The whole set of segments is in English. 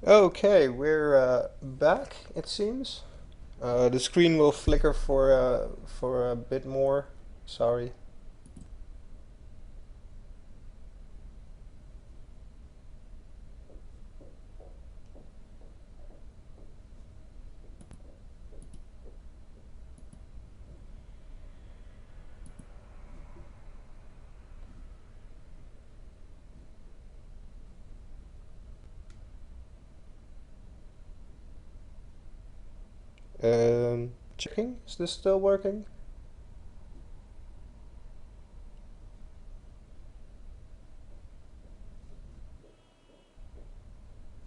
Okay, we're back, it seems. The screen will flicker for a bit more. Sorry. Checking. Is this still working?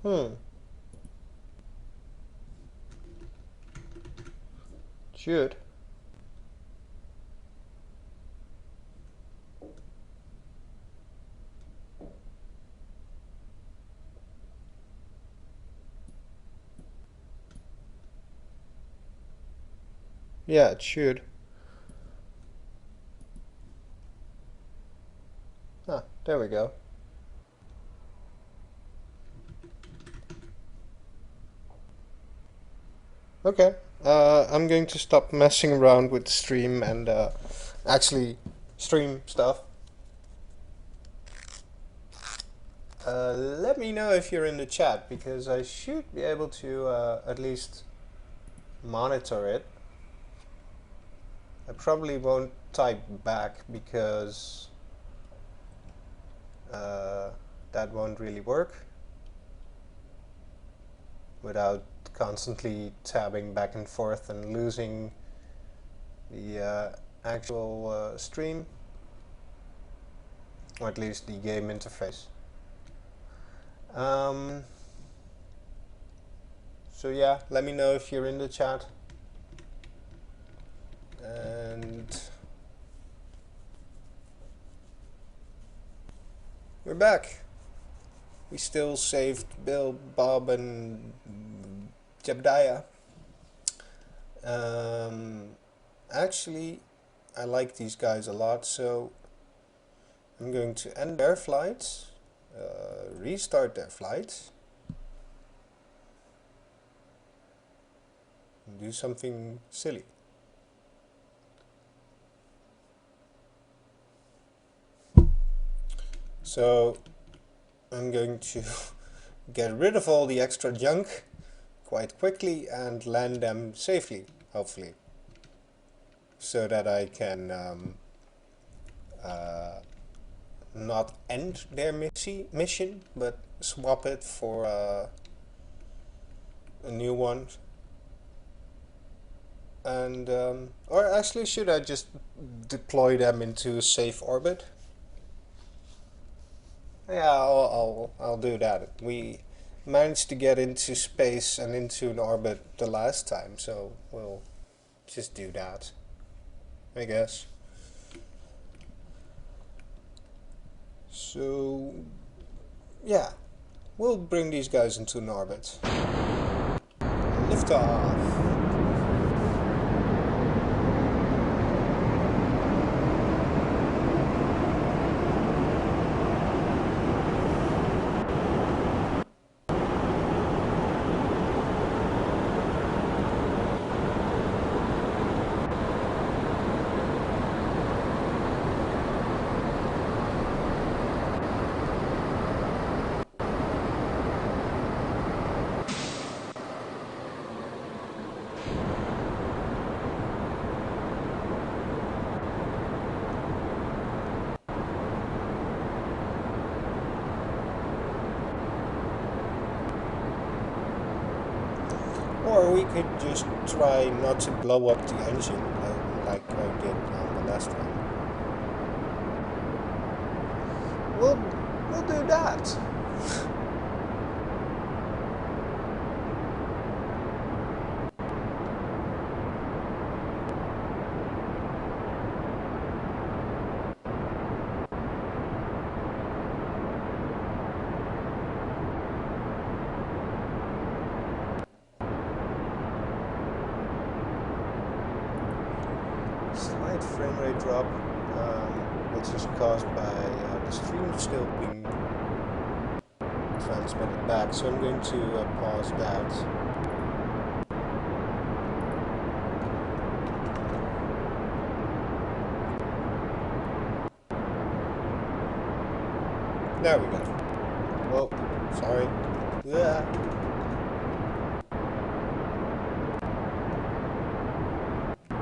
Hmm. Should. Yeah, it should. Ah, there we go. Okay. I'm going to stop messing around with the stream and actually stream stuff. Let me know if you're in the chat because I should be able to at least monitor it. I probably won't type back because uh, that won't really work without constantly tabbing back and forth and losing the actual stream, or at least the game interface. Um, so yeah, let me know if you're in the chat. And we're back. We still saved Bill, Bob, and Jebediah. Actually, I like these guys a lot, so I'm going to end their flights, restart their flights, and do something silly. So I'm going to get rid of all the extra junk quite quickly and land them safely, hopefully, so that I can not end their mission, but swap it for a new one. And or actually, should I just deploy them into a safe orbit? Yeah, I'll do that. We managed to get into space and into an orbit the last time, so we'll just do that, I guess. So yeah, we'll bring these guys into an orbit. Lift off. Or we could just try not to blow up the engine like I did on the last one. We'll do that. Slight frame rate drop, which is caused by the stream still being transmitted back, so I'm going to pause that. There we go. Whoa, sorry. Yeah.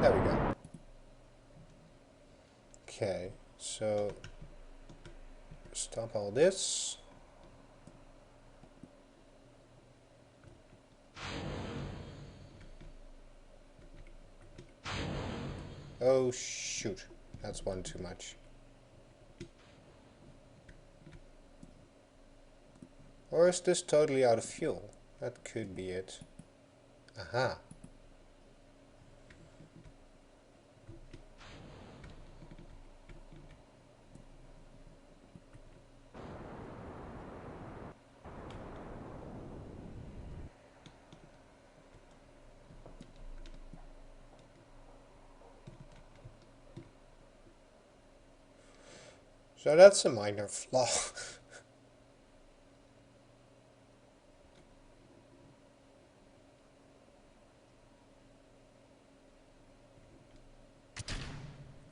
There we go. Okay, so stop all this. Oh shoot, that's one too much. Or is this totally out of fuel? That could be it. Aha. So that's a minor flaw.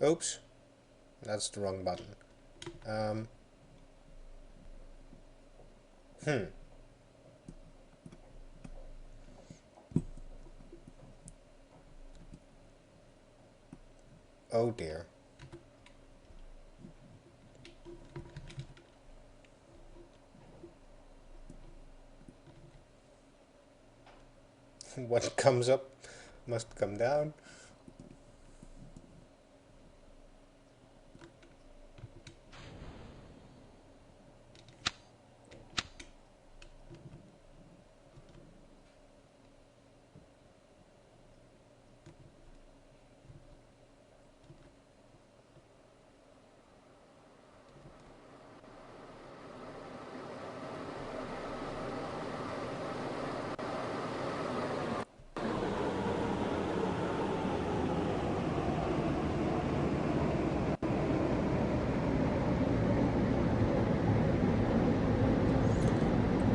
Oops, that's the wrong button. Oh dear. What comes up must come down.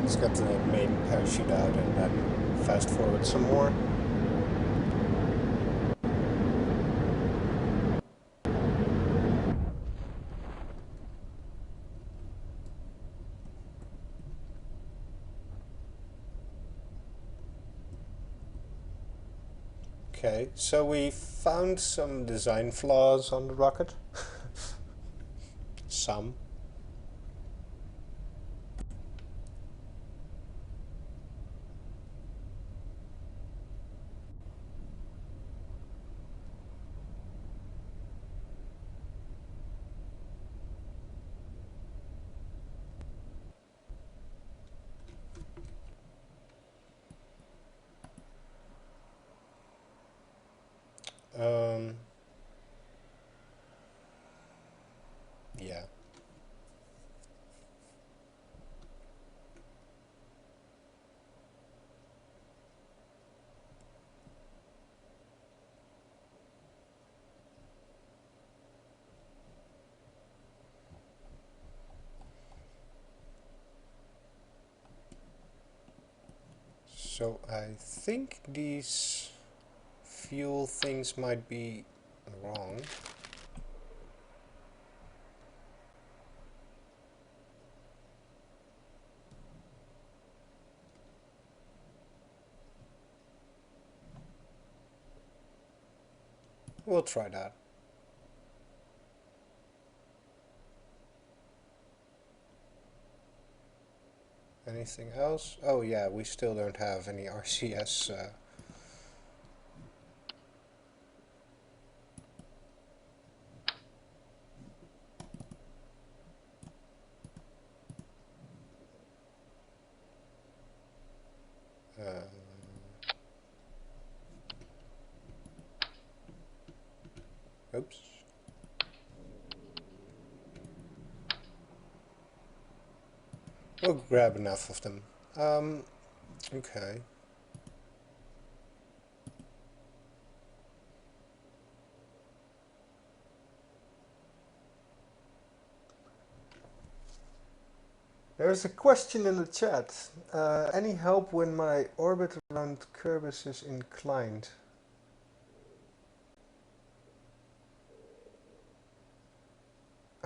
Let's get the main parachute out and then fast forward some more. Okay, so we found some design flaws on the rocket. Some. Yeah. So I think these fuel things might be wrong. We'll try that. Anything else? Oh yeah, we still don't have any RCS. Oops. We'll grab enough of them. Okay. There's a question in the chat. Any help when my orbit around Kerbis is inclined?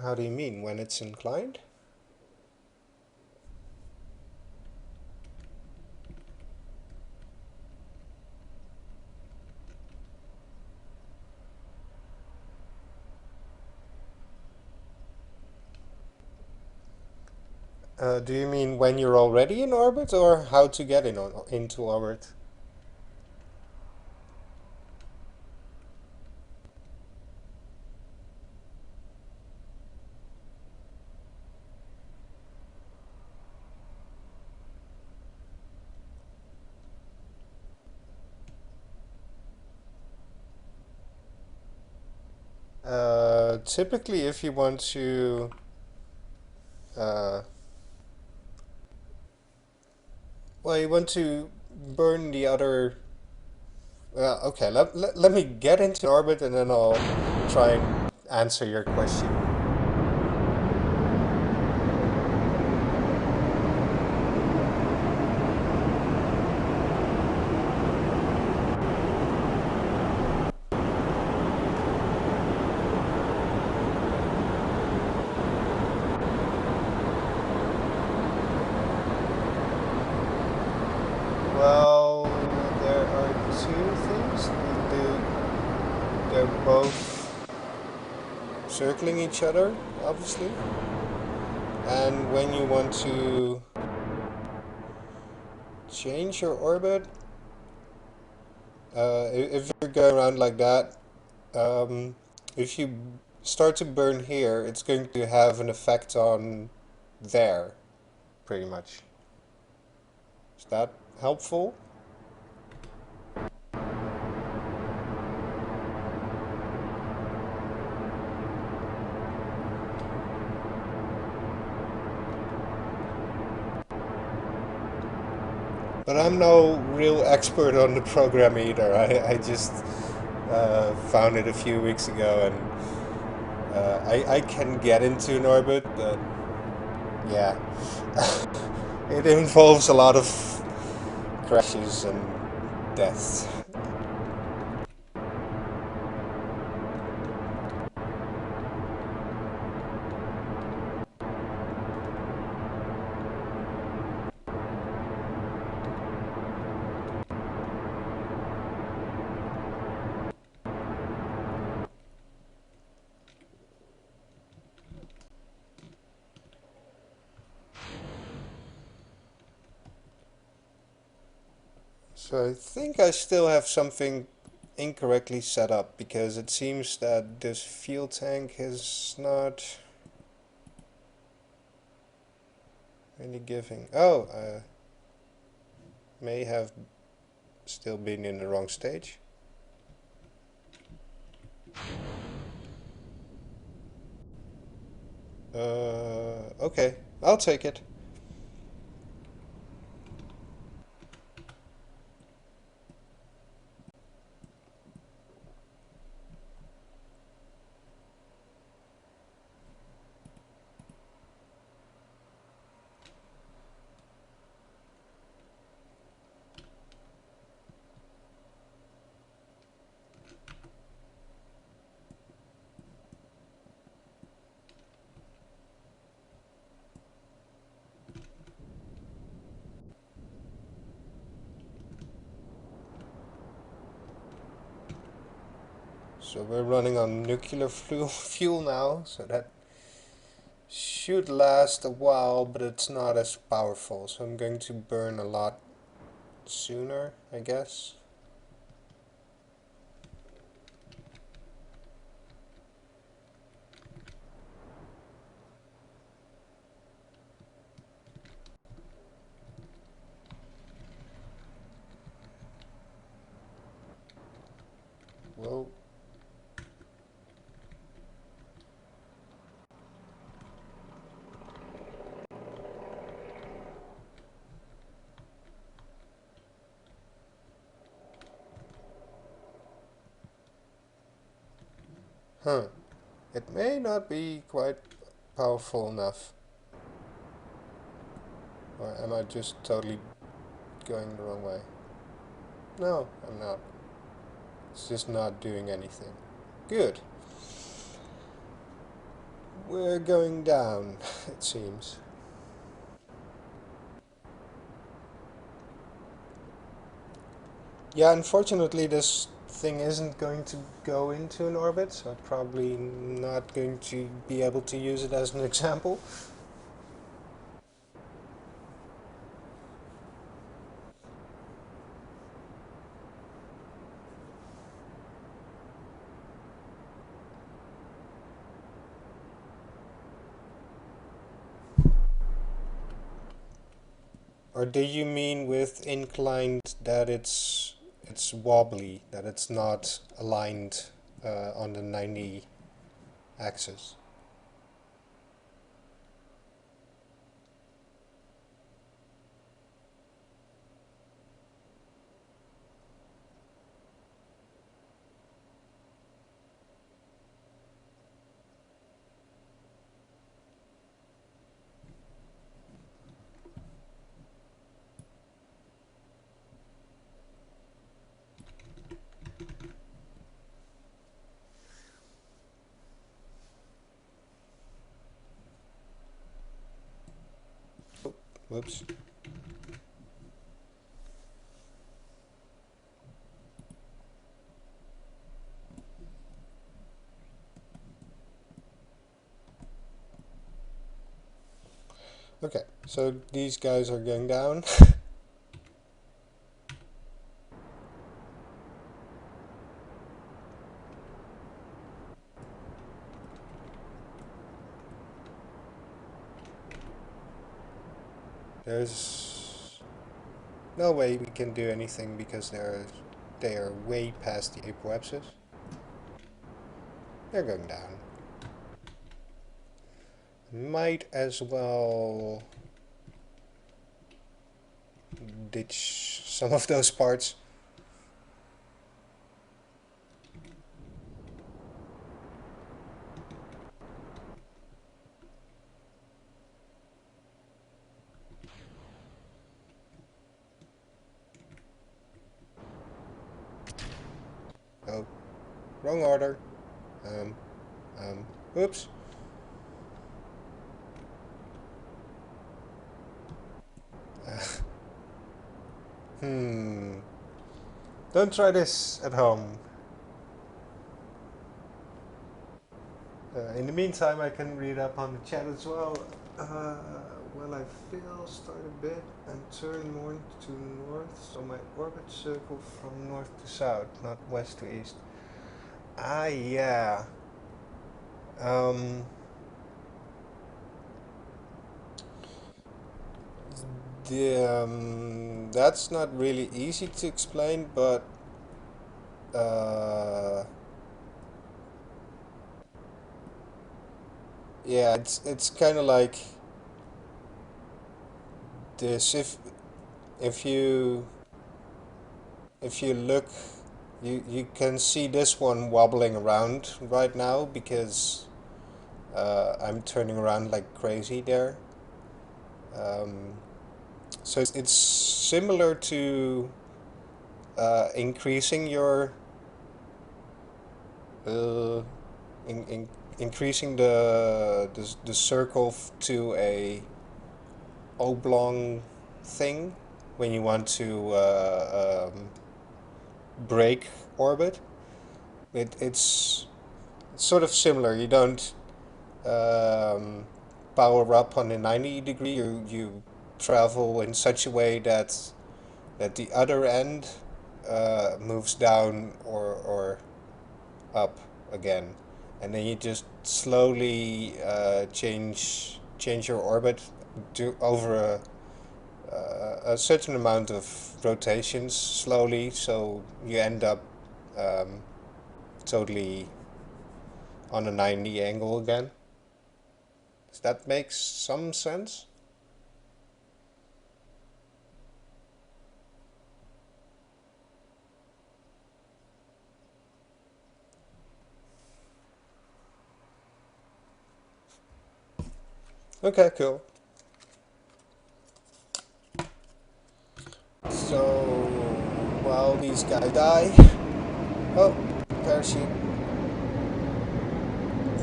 How do you mean, when it's inclined? Do you mean when you're already in orbit, or how to get into orbit? Typically, if you want to uh, well, you want to burn the other. Well, okay, let me get into orbit and then I'll try and answer your question. Well, there are two things. They're both circling each other, obviously. And when you want to change your orbit, if you're going around like that, if you start to burn here, it's going to have an effect on there, pretty much. Is that helpful? But I'm no real expert on the program either. I just found it a few weeks ago, and I can get into an orbit, but yeah, it involves a lot of crashes and deaths. So I think I still have something incorrectly set up, because it seems that this fuel tank is not really giving. Oh, may have still been in the wrong stage. Okay, I'll take it. So we're running on nuclear fuel now, so that should last a while, but it's not as powerful, so I'm going to burn a lot sooner, I guess. Well, huh. It may not be quite powerful enough. am I just totally going the wrong way? No, I'm not. It's just not doing anything. Good. We're going down, it seems. Yeah, unfortunately this thing isn't going to go into an orbit, so I'm probably not going to be able to use it as an example. Or do you mean with inclined that it's wobbly, that it's not aligned on the 90 axis? Whoops. Okay, so these guys are going down. There's no way we can do anything because they are way past the apoapsis. They're going down. Might as well ditch some of those parts. Oh, wrong order. Um, oops. Hmm. Don't try this at home. In the meantime, I can read up on the chat as well. Well, I feel start a bit and turn more to north, so my orbit circle from north to south, not west to east. Ah, yeah. Um, that's not really easy to explain, but uh, yeah, it's kind of like this. If you if you look, you can see this one wobbling around right now because I'm turning around like crazy there. Um, so it's similar to increasing your uh, increasing the circle to a oblong thing when you want to break orbit. It's sort of similar. You don't um, power up on a 90-degree. You travel in such a way that the other end moves down or up again, and then you just slowly change your orbit to over a certain amount of rotations slowly, so you end up um, totally on a 90 angle again. Does that make some sense? Okay, cool. So, while these guys die... Oh, parachute.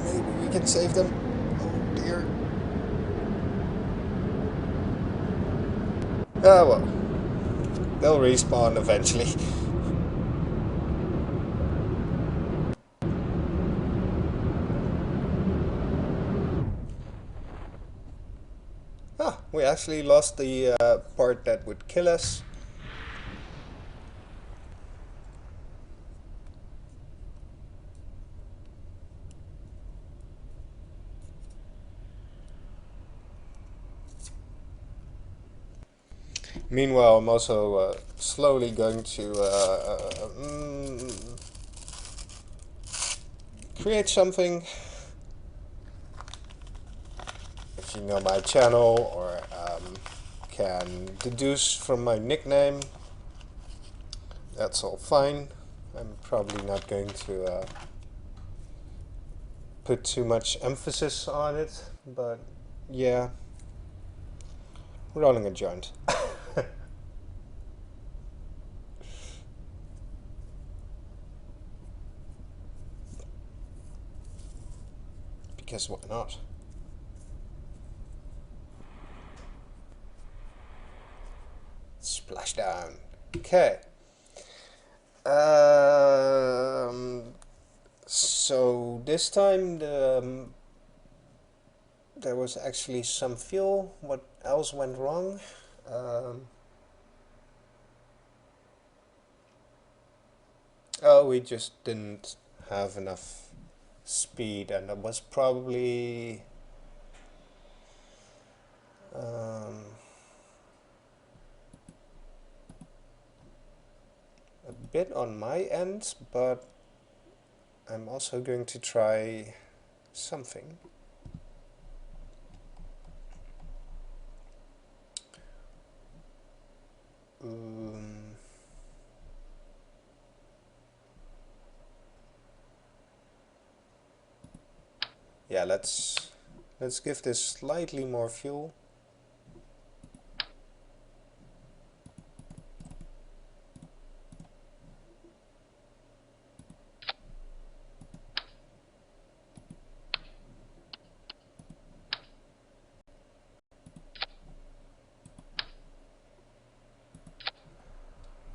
Maybe we can save them. Oh dear. Ah well. They'll respawn eventually. Ah, we actually lost the part that would kill us. Meanwhile, I'm also slowly going to create something. If you know my channel or can deduce from my nickname, that's all fine. I'm probably not going to put too much emphasis on it, but yeah, rolling a joint. Because why not? Splashdown. Okay. So this time there was actually some fuel. What else went wrong? Oh, we just didn't have enough speed, and that was probably a bit on my end, but I'm also going to try something. Yeah, let's give this slightly more fuel.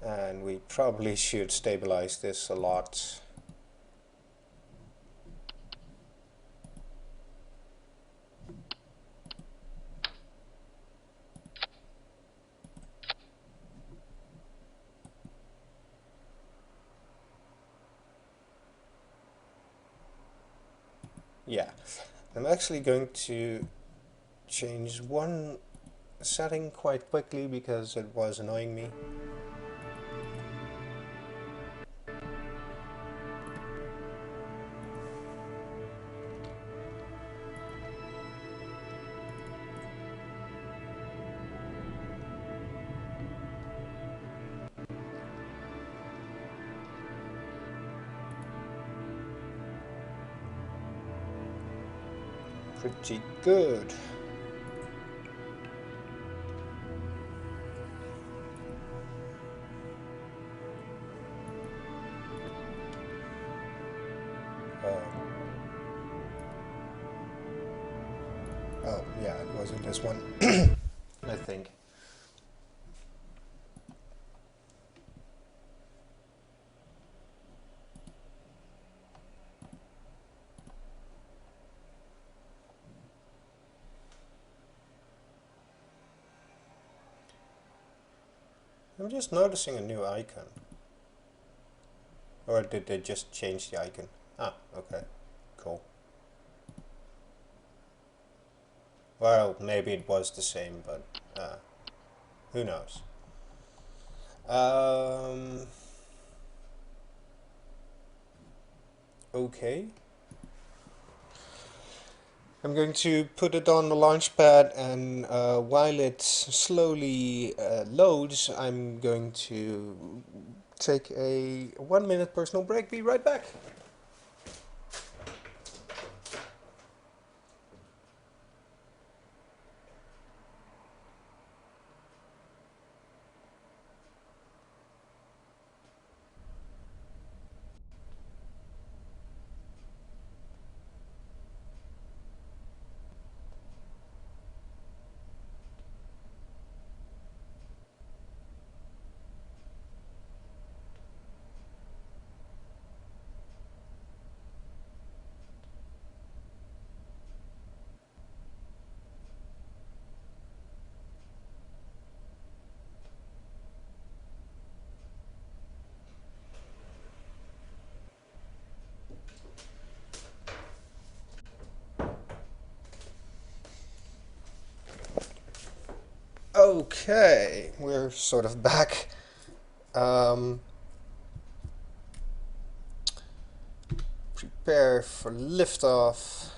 And we probably should stabilize this a lot. Yeah, I'm actually going to change one setting quite quickly because it was annoying me. Pretty good. Oh, yeah, it wasn't this one, I think. I'm just noticing a new icon. Or did they just change the icon? Ah, okay, cool. Well, maybe it was the same, but who knows? Okay. I'm going to put it on the launch pad, and while it slowly loads, I'm going to take a 1-minute personal break. Be right back. Okay, we're sort of back. Prepare for liftoff.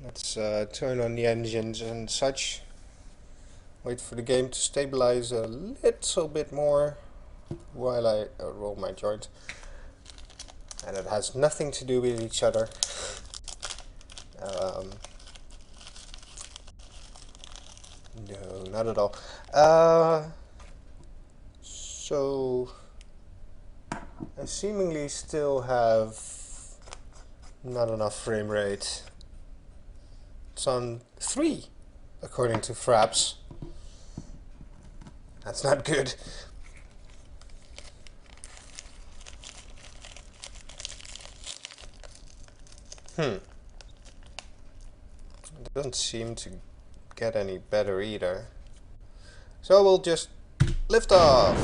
Let's turn on the engines and such. Wait for the game to stabilize a little bit more while I roll my joint. And it has nothing to do with each other. No, not at all. So I seemingly still have not enough frame rate. It's on 3, according to Fraps. That's not good. It doesn't seem to get any better either. So we'll just lift off.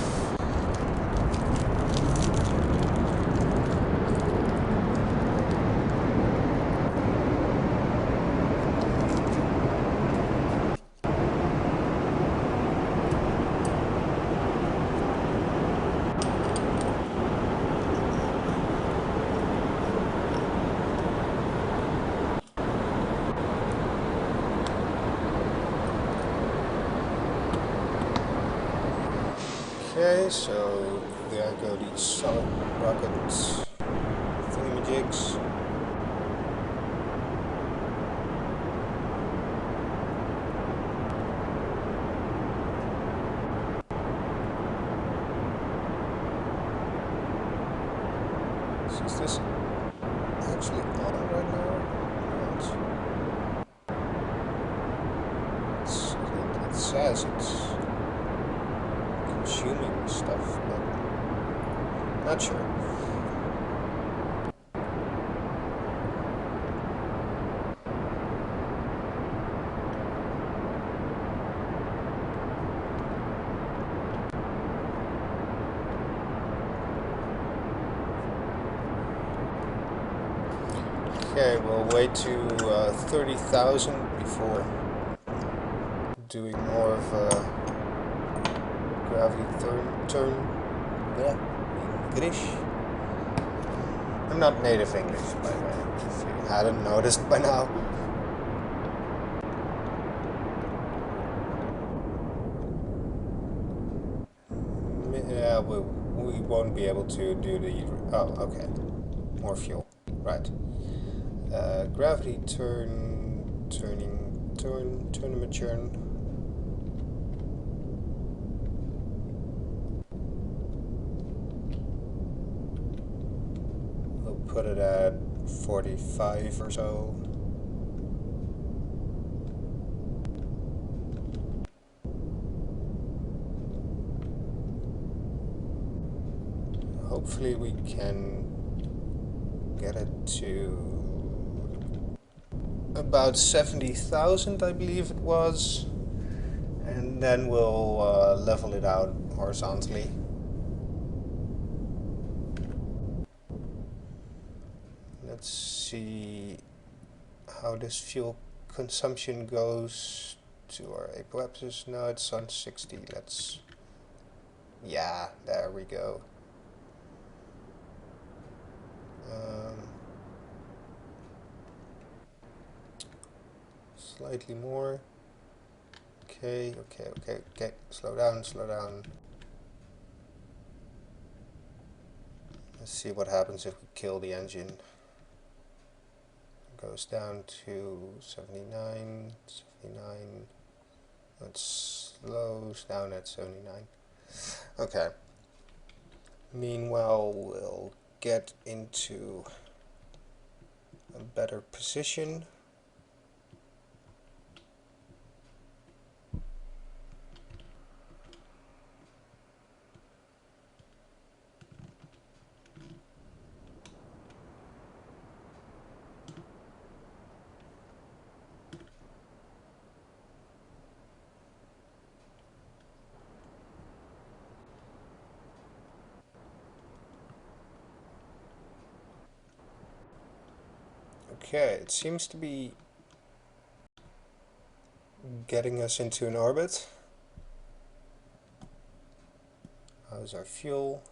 Okay, so there go these solid rockets thingamajigs. Is this actually on right now? It says it's consuming stuff, but not sure. Okay, we'll wait to 30,000 before doing more of a gravity turn. English. I'm not native English, by the way, if you hadn't noticed by now. Yeah, we won't be able to do the... Oh, okay. More fuel. Right. Gravity turn. We'll put it at 45 or so. Hopefully we can get it to about 70,000, I believe it was, and then we'll level it out horizontally. Let's see how this fuel consumption goes to our apoapsis. No, it's on 60. Yeah, there we go. Slightly more. Okay. Slow down. Let's see what happens if we kill the engine. It goes down to 79. It slows down at 79. Okay. Meanwhile, we'll get into a better position. Okay, it seems to be getting us into an orbit. How's our fuel?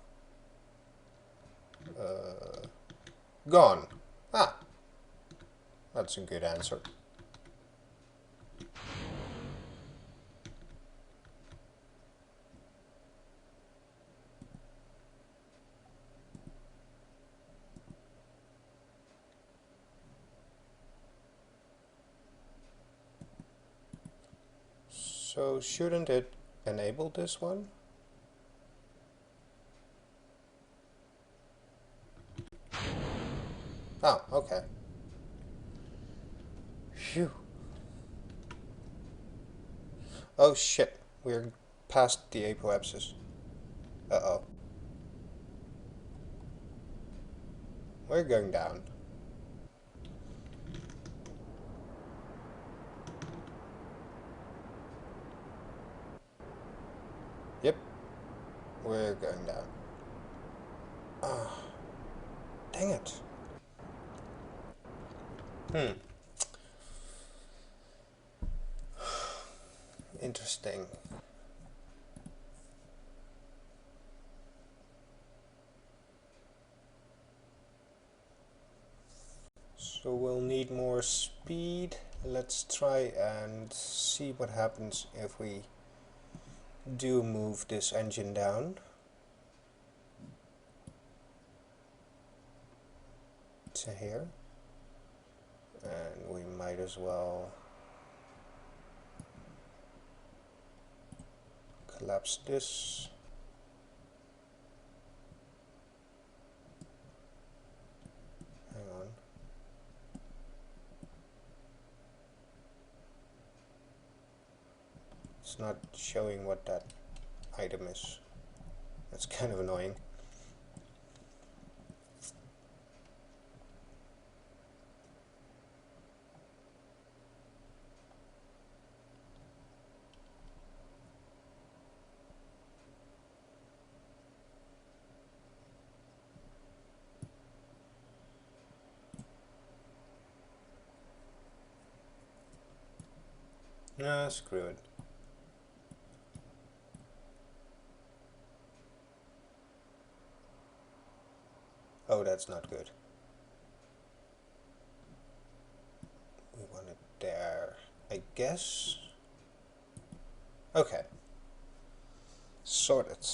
Gone. Ah, that's a good answer. So shouldn't it enable this one? Oh, okay. Phew. Oh shit, we're past the apoapsis. Uh-oh. We're going down. Yep, we're going down. Ah, dang it. Interesting. So we'll need more speed. Let's try and see what happens if we do move this engine down to here. And we might as well collapse this. Hang on. It's not showing what that item is. That's kind of annoying. Nah, screw it. Oh, that's not good. We want it there, I guess. Okay. Sorted.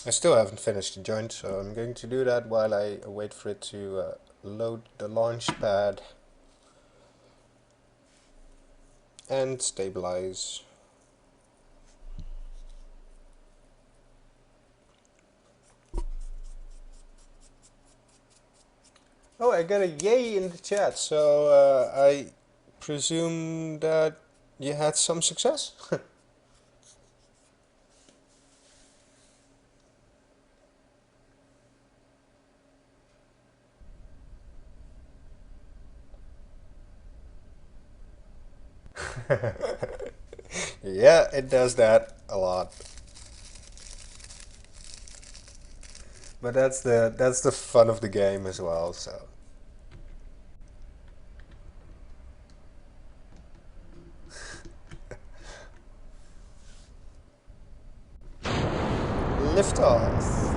I still haven't finished the joint, so I'm going to do that while I wait for it to load the launch pad and stabilize. Oh, I got a yay in the chat, so I presume that you had some success? Yeah, it does that a lot. But that's the fun of the game as well, so. Lift off.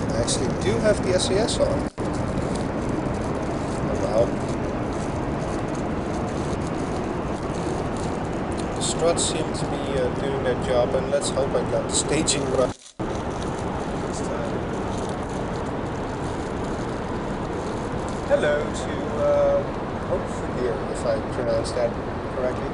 I actually do have the SAS on. Oh well. The struts seem to be doing their job, and let's hope I got the staging right this time. Hello to Hope here, if I pronounced that correctly.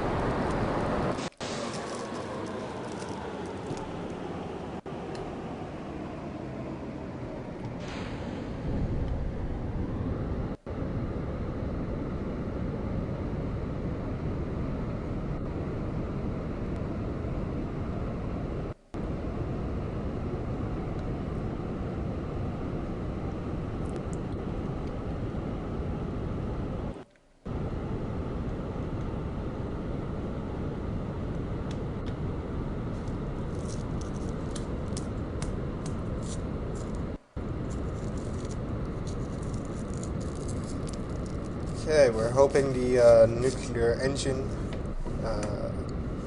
Okay, we're hoping the nuclear engine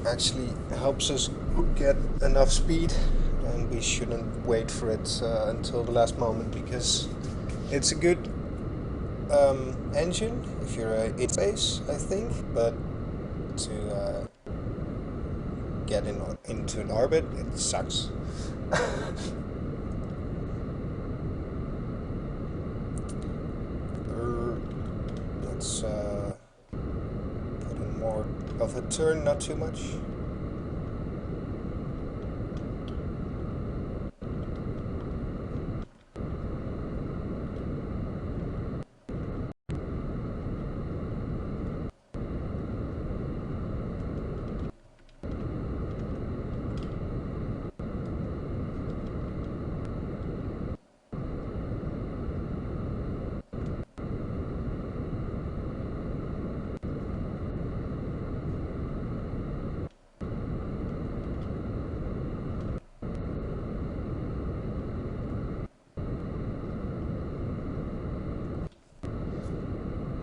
actually helps us get enough speed, and we shouldn't wait for it until the last moment, because it's a good engine if you're in space, I think, but to get into an orbit, it sucks. Let's put in more of a turn, not too much.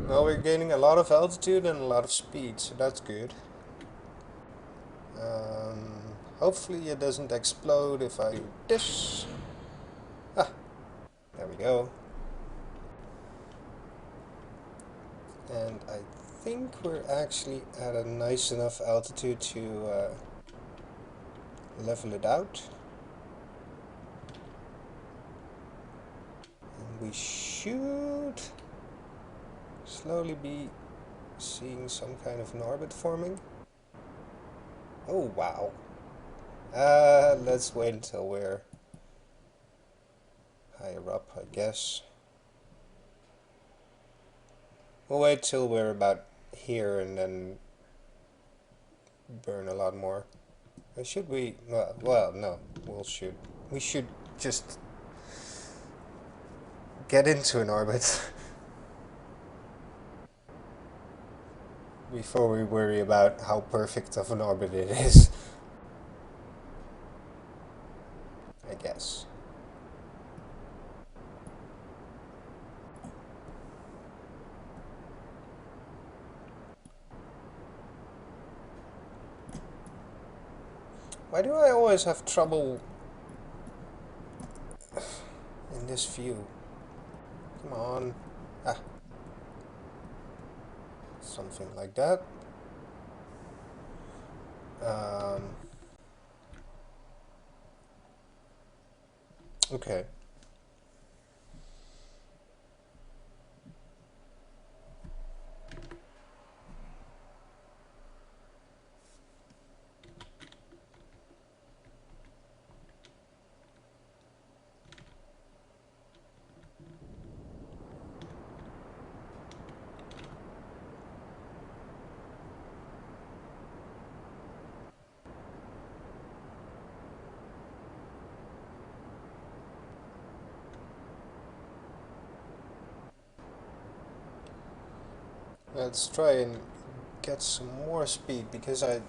Well, we're gaining a lot of altitude and a lot of speed, so that's good. Hopefully it doesn't explode if I do this. Ah, there we go. And I think we're actually at a nice enough altitude to level it out. And we should slowly be seeing some kind of an orbit forming. Oh, wow. Let's wait until we're higher up, I guess. We'll wait till we're about here and then burn a lot more. Or should we? Well, no. We should just get into an orbit before we worry about how perfect of an orbit it is, I guess. Why do I always have trouble in this view? Come on. Ah. Something like that. Okay. Let's try and get some more speed, because I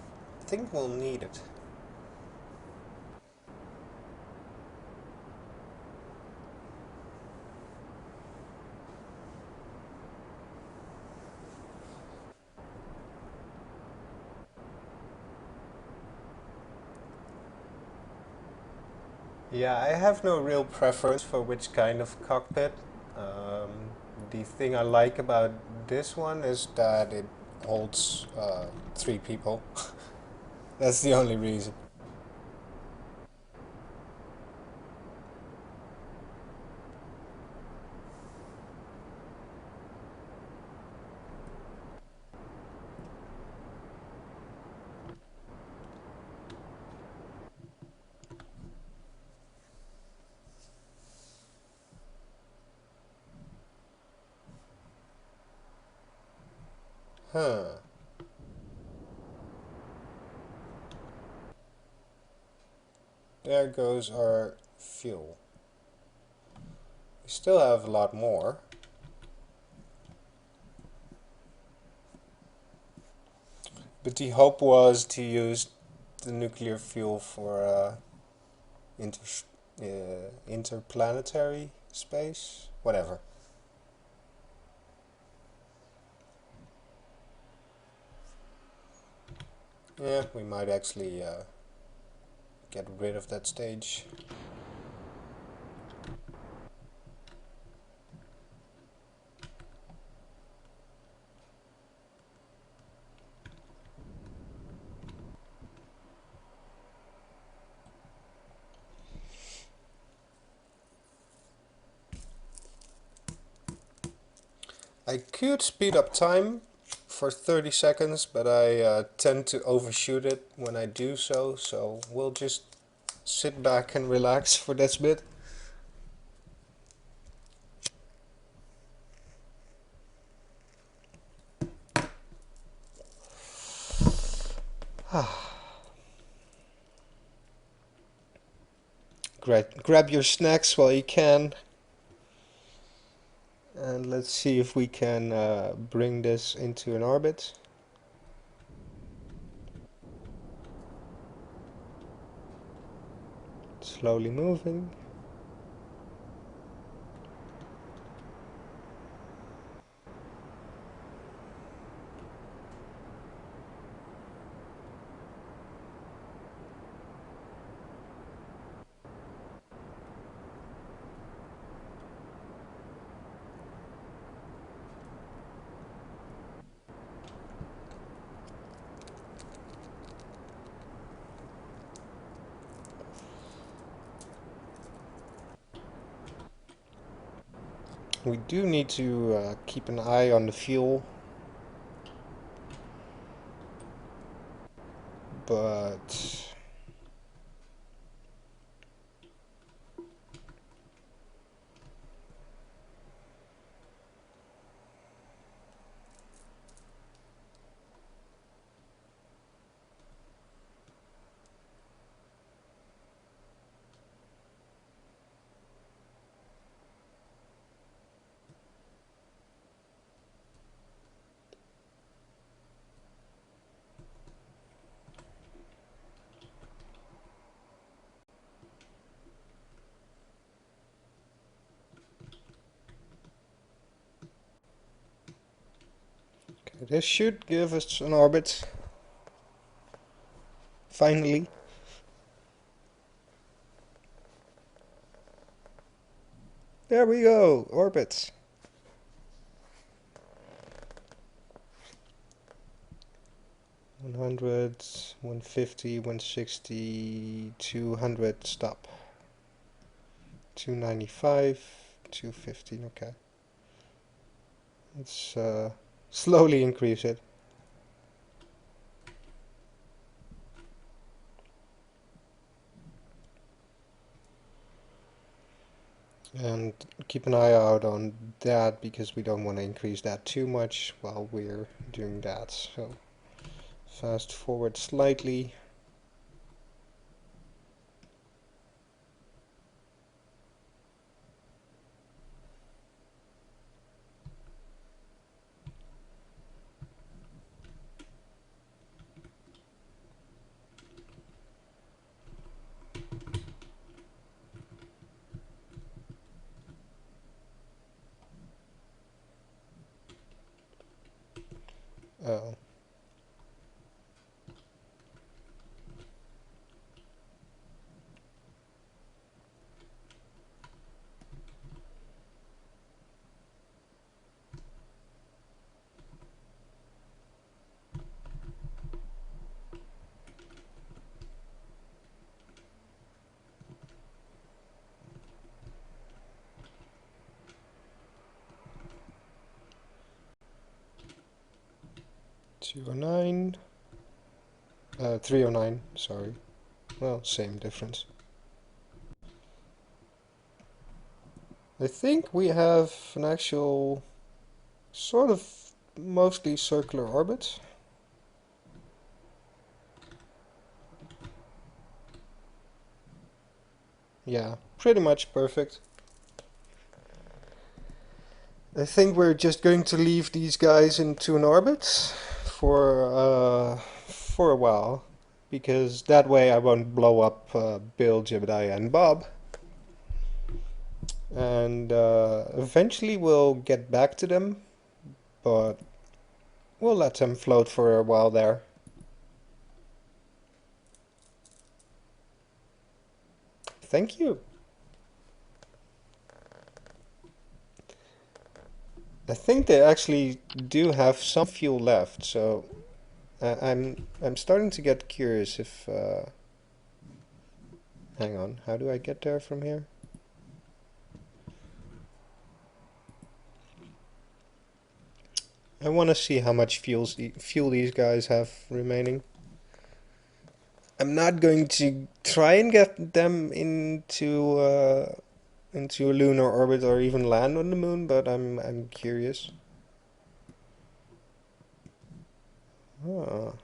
think we'll need it. Yeah, I have no real preference for which kind of cockpit. Um, the thing I like about this one is that it holds 3 people. That's the only reason. Huh. There goes our fuel. We still have a lot more. But the hope was to use the nuclear fuel for inter interplanetary space, whatever. Yeah, we might actually get rid of that stage. I could speed up time for 30 seconds, but I tend to overshoot it when I do so, so we'll just sit back and relax for this bit. Grab your snacks while you can, and let's see if we can bring this into an orbit. Slowly moving. We do need to keep an eye on the fuel, but this should give us an orbit. Finally. There we go, orbit. 100, 150, 160, 200, stop. 295, 215, okay. Let's slowly increase it. And keep an eye out on that, because we don't want to increase that too much while we're doing that. So fast forward slightly. Oh. $209, 309, sorry. Well, same difference. I think we have an actual sort of mostly circular orbit. Yeah, pretty much perfect. I think we're just going to leave these guys into an orbit for a while, because that way I won't blow up Bill, Jebediah, and Bob. And eventually we'll get back to them, but we'll let them float for a while there. Thank you. I think they actually do have some fuel left, so I'm starting to get curious if hang on, how do I get there from here? I want to see how much fuel these guys have remaining. I'm not going to try and get them into a lunar orbit or even land on the moon, but I'm curious. Oh,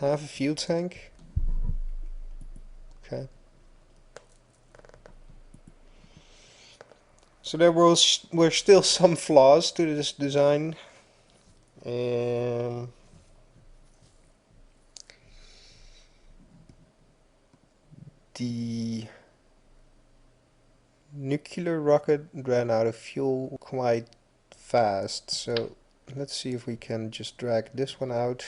half a fuel tank. Okay. So there were still some flaws to this design. The nuclear rocket ran out of fuel quite fast, so let's see if we can just drag this one out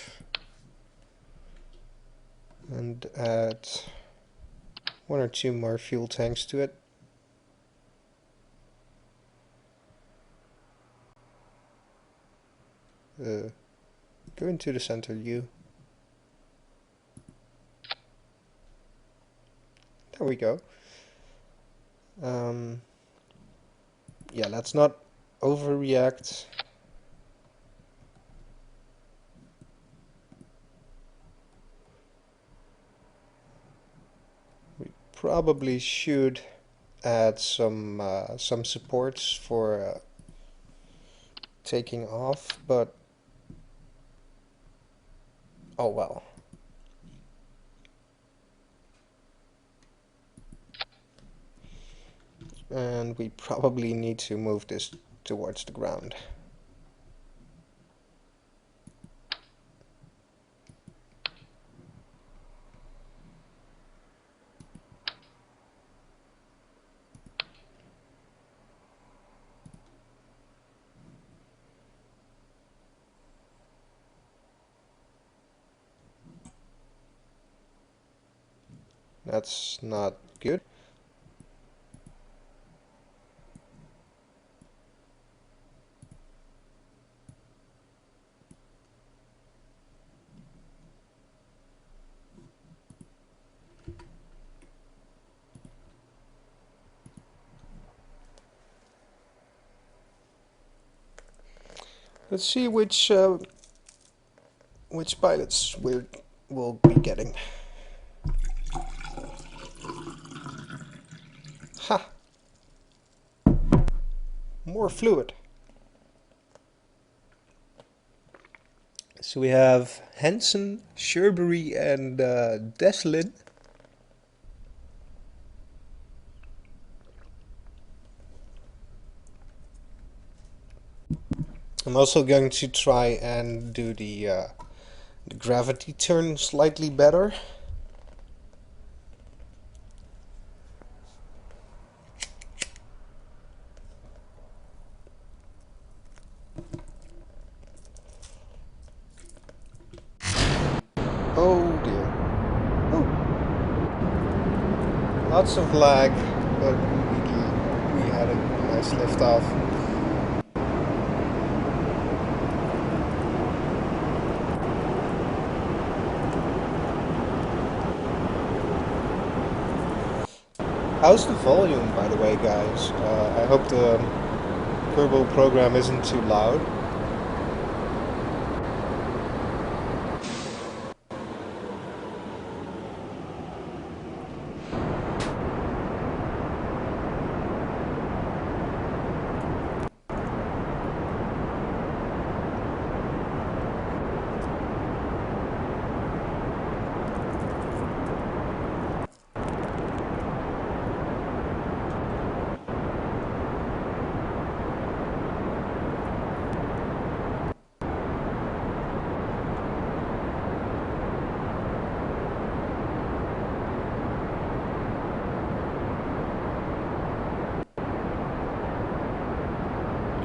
and add 1 or 2 more fuel tanks to it. Go into the center, you. There we go. Yeah, let's not overreact. We probably should add some supports for taking off, but oh well. And we probably need to move this towards the ground. That's not good. Let's see which pilots we'll be getting. Ha! More fluid. So we have Hansen, Sherbury, and Deslin. I'm also going to try and do the gravity turn slightly better. Oh dear. Oh. Lots of lag, but we had a nice lift off. How's the volume, by the way, guys? I hope the Kerbal program isn't too loud.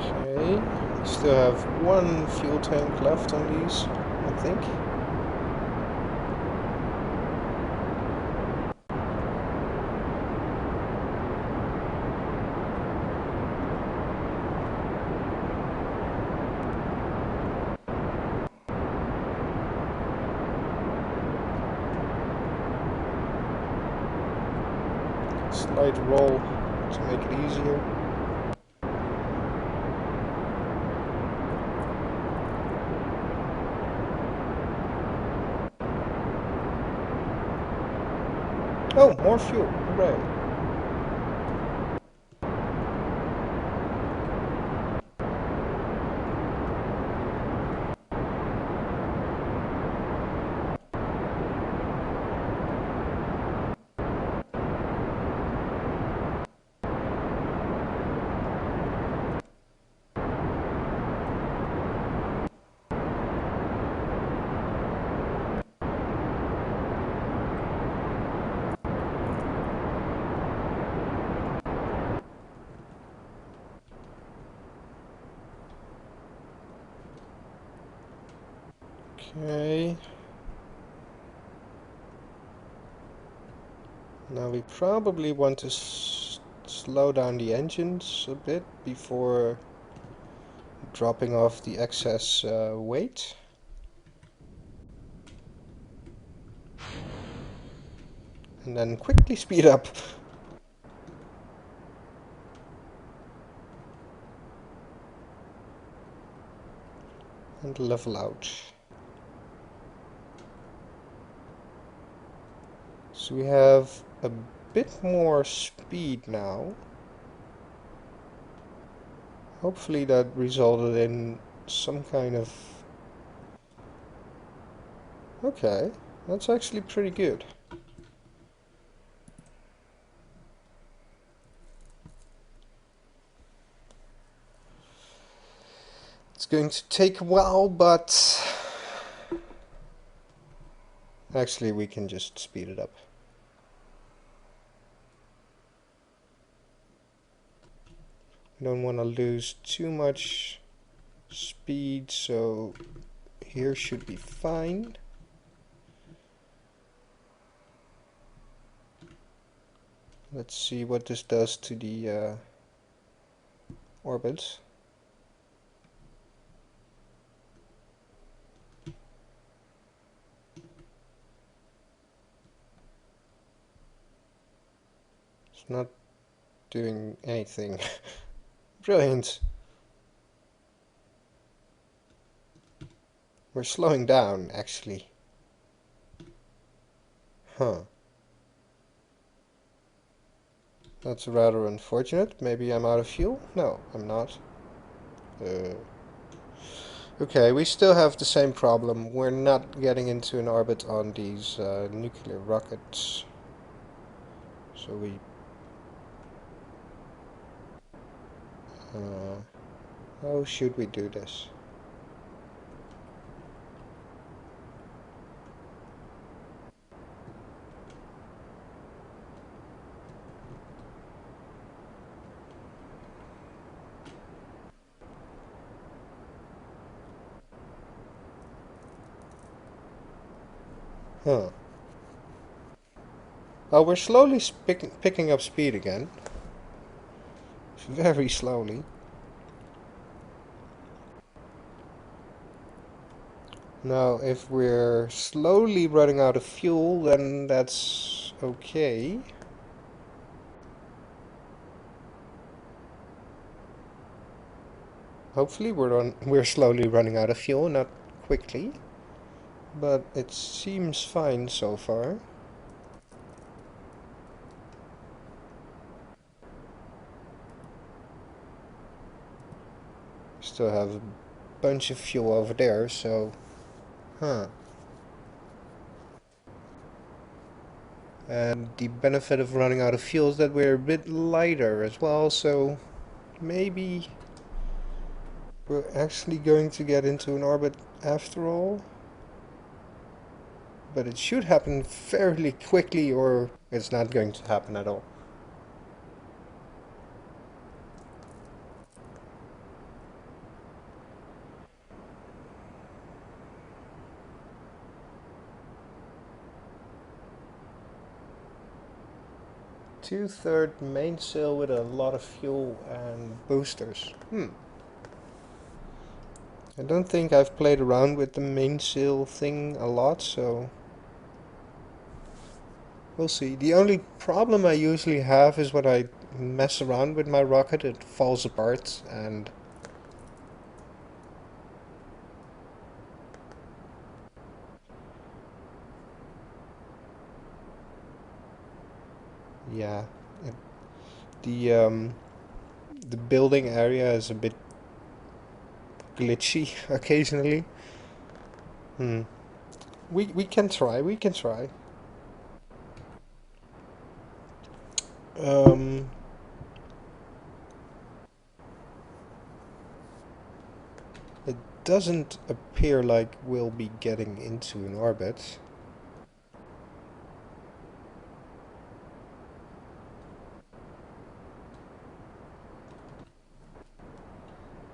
Okay, we still have 1 fuel tank left on these, I think. slight roll to make it easier. Oh, more fuel. Hooray. Okay. Now we probably want to slow down the engines a bit before dropping off the excess weight. And then quickly speed up. And level out. So we have a bit more speed now. Hopefully that resulted in some kind of... Okay, that's actually pretty good. It's going to take a while, but... Actually, we can just speed it up. We don't want to lose too much speed, so here should be fine. Let's see what this does to the orbit. It's not doing anything. Brilliant. We're slowing down, actually. Huh. That's rather unfortunate. Maybe I'm out of fuel? No, I'm not. Okay, we still have the same problem. We're not getting into an orbit on these nuclear rockets. So we... how should we do this? Huh. Oh, we're slowly picking up speed again. Very slowly. Now, if we're slowly running out of fuel, then that's okay. Hopefully we're slowly running out of fuel, not quickly. But it seems fine so far. Still have a bunch of fuel over there, so... Huh. And the benefit of running out of fuel is that we're a bit lighter as well, so... Maybe... we're actually going to get into an orbit after all. But it should happen fairly quickly, or it's not going to happen at all. Two-third mainsail with a lot of fuel and boosters. I don't think I've played around with the mainsail thing a lot, so... We'll see. The only problem I usually have is when I mess around with my rocket, it falls apart, and yeah, it, the building area is a bit glitchy occasionally. Hmm. We can try. We can try. Um, it doesn't appear like we'll be getting into an orbit.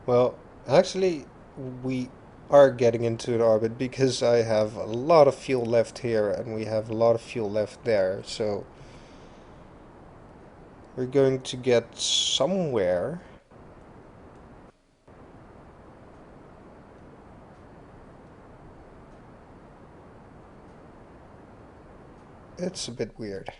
Well, actually, we are getting into an orbit because I have a lot of fuel left here and we have a lot of fuel left there. So we're going to get somewhere. It's a bit weird.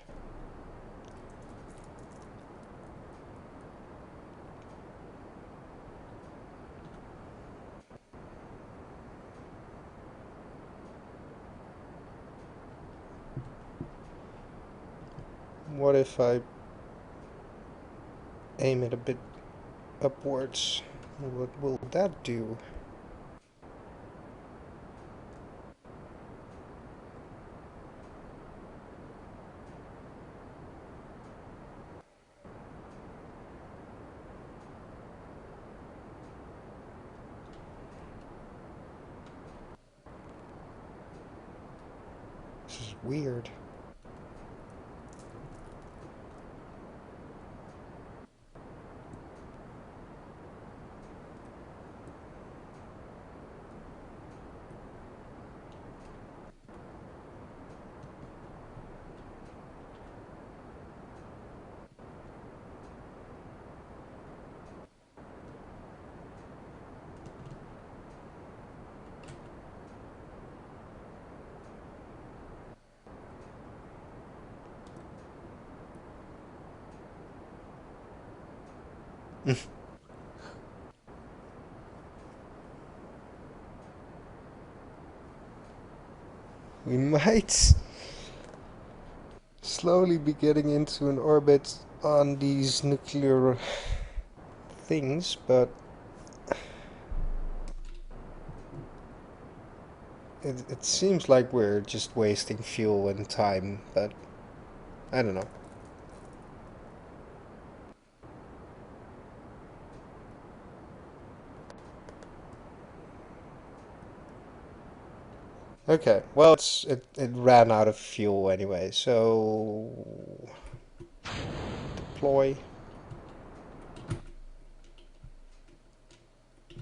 What if I aim it a bit upwards? What will that do? This is weird. We might slowly be getting into an orbit on these nuclear things, but it seems like we're just wasting fuel and time, but I don't know. Okay, well, it ran out of fuel anyway, so deploy.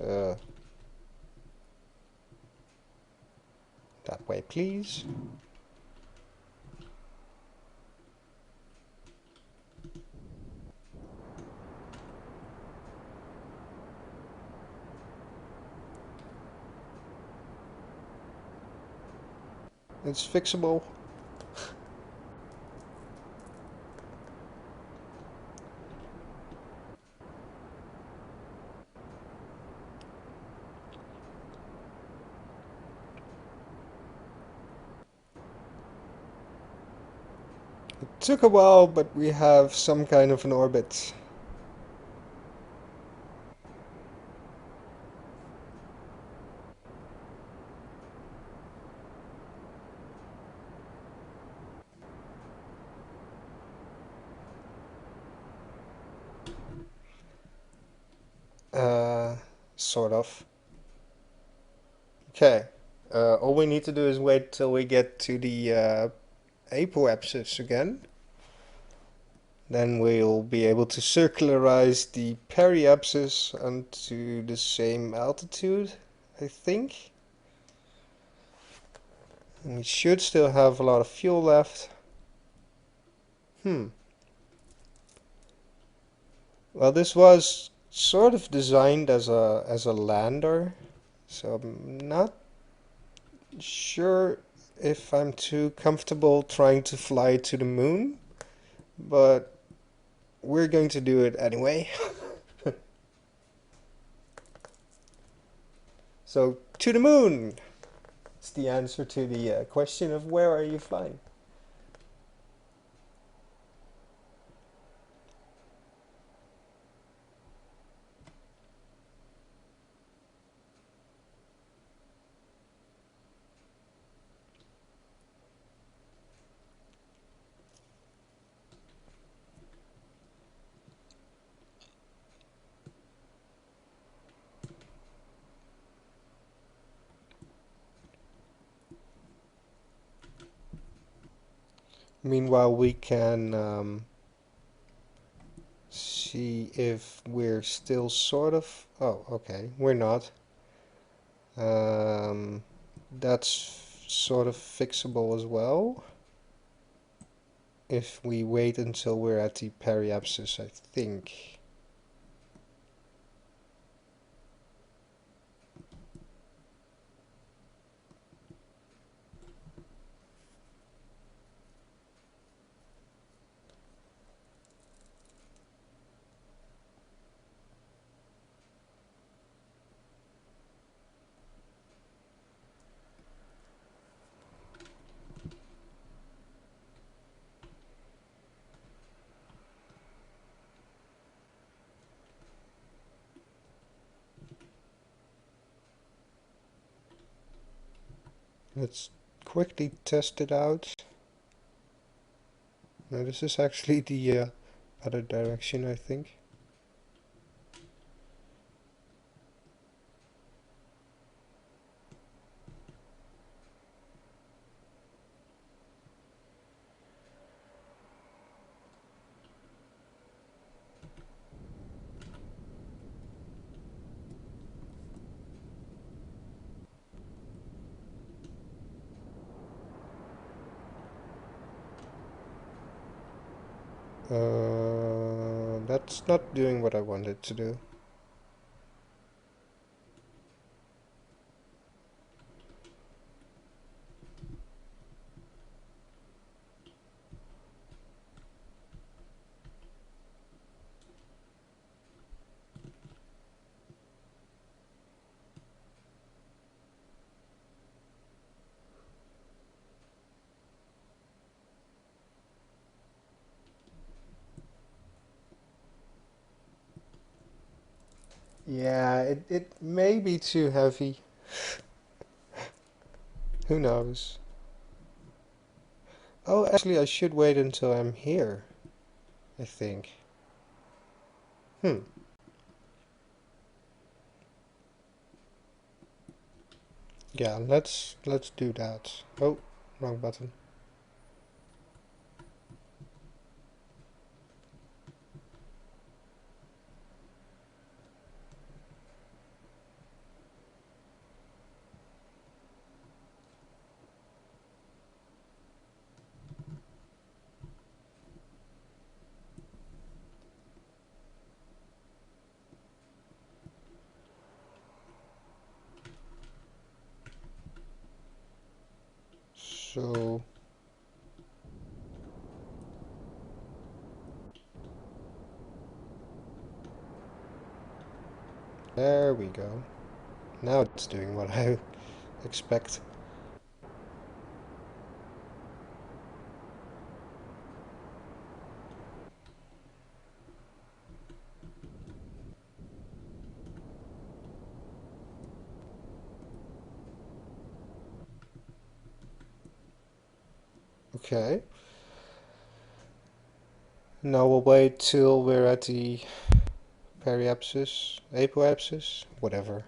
Uh, that way, please. It's fixable. It took a while, but we have some kind of an orbit. Sort of. Okay. All we need to do is wait till we get to the apoapsis again. Then we'll be able to circularize the periapsis onto the same altitude, I think. And we should still have a lot of fuel left. Well, this was sort of designed as a lander, so I'm not sure if I'm too comfortable trying to fly to the moon, but we're going to do it anyway. So, to the moon! It's the answer to the question of where are you flying? Meanwhile, we can see if we're still sort of... Oh, okay, we're not. That's sort of fixable as well. If we wait until we're at the periapsis, I think. Let's quickly test it out. No, this is actually the other direction, I think. That's not doing what I wanted to do. Yeah, it may be too heavy. Who knows? Oh, actually, I should wait until I'm here, I think. Hmm. Yeah, let's do that. Oh, wrong button. So there we go. Now it's doing what I expect. Okay. Now we'll wait till we're at the periapsis, apoapsis, whatever.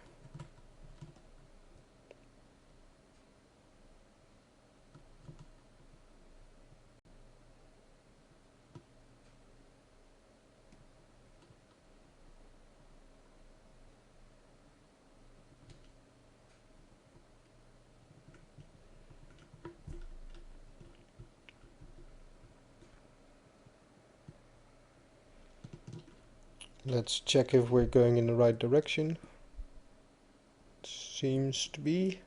Let's check if we're going in the right direction. Seems to be.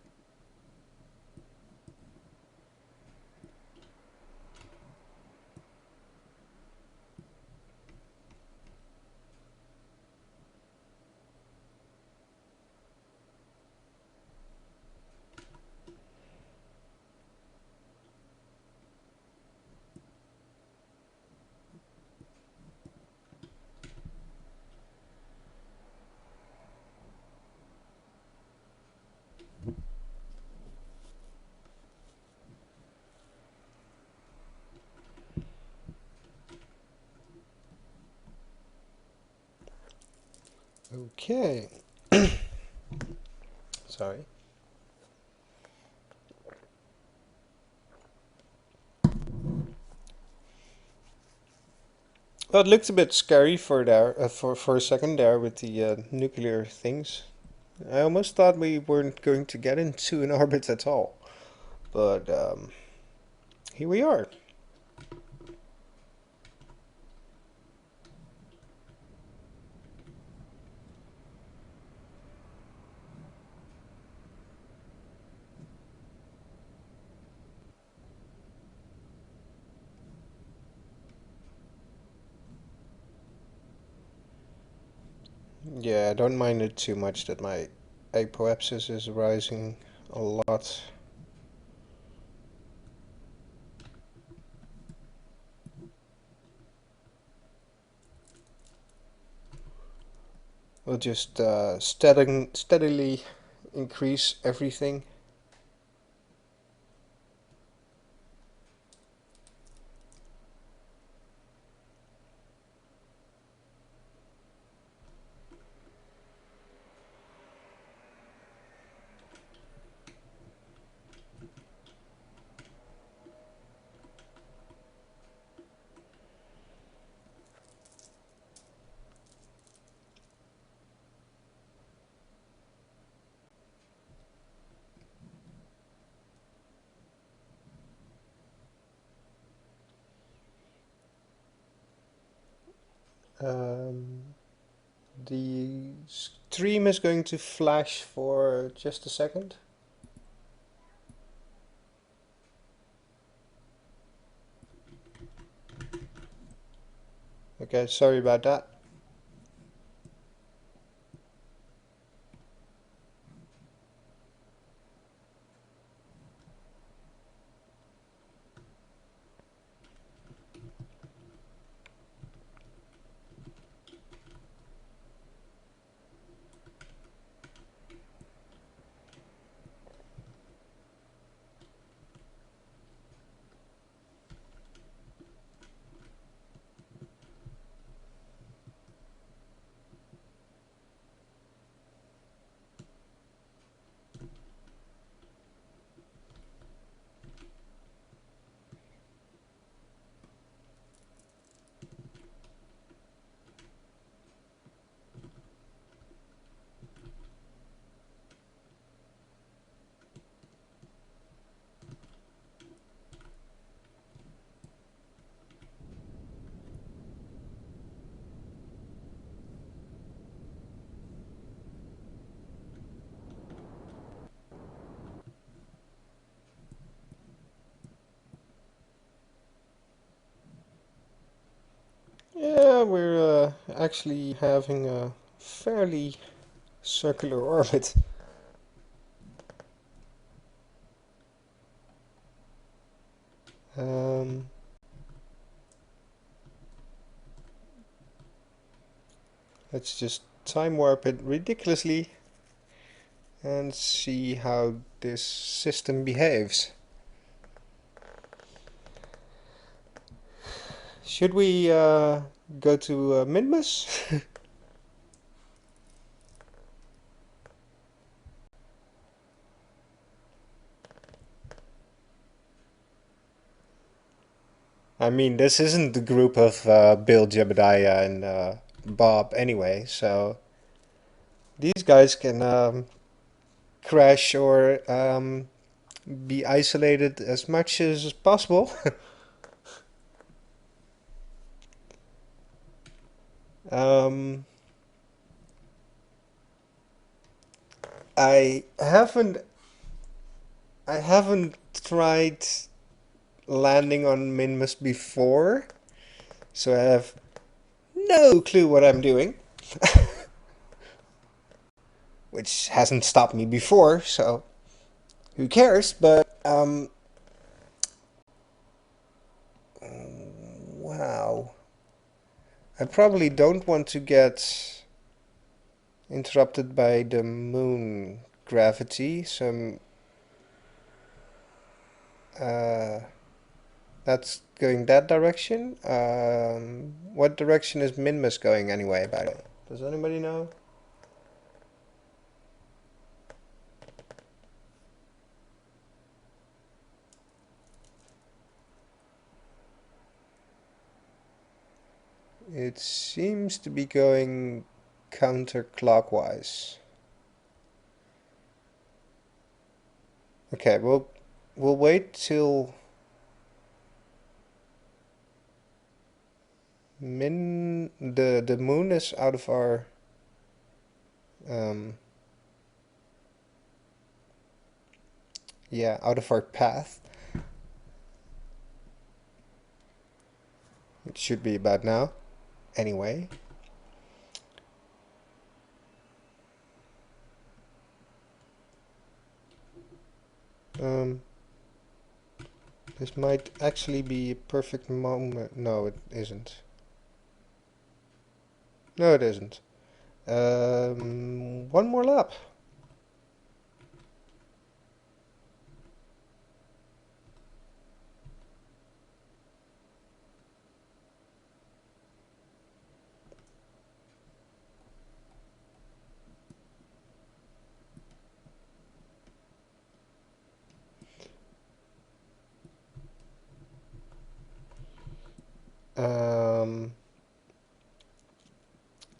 Okay. Sorry. Well, it looked a bit scary for there for a second there with the nuclear things. I almost thought we weren't going to get into an orbit at all, but here we are. Yeah, I don't mind it too much that my apoapsis is rising a lot. We'll just steadily increase everything. Um, the stream is going to flash for just a second. Okay, sorry about that. Yeah, we're actually having a fairly circular orbit. Um, let's just time warp it ridiculously and see how this system behaves. Should we go to Minmus? I mean, this isn't the group of Bill, Jebediah, and Bob anyway, so these guys can crash or be isolated as much as possible. um, I haven't I haven't tried landing on Minmus before, so I have no clue what I'm doing, which hasn't stopped me before, so who cares? But wow, I probably don't want to get interrupted by the moon gravity, so uh, that's going that direction. What direction is Minmus going anyway, by the way? Does anybody know? It seems to be going counterclockwise. Okay, we'll wait till the moon is out of our yeah, out of our path. It should be about now. Anyway. This might actually be a perfect moment. No, it isn't. No, it isn't. One more lap.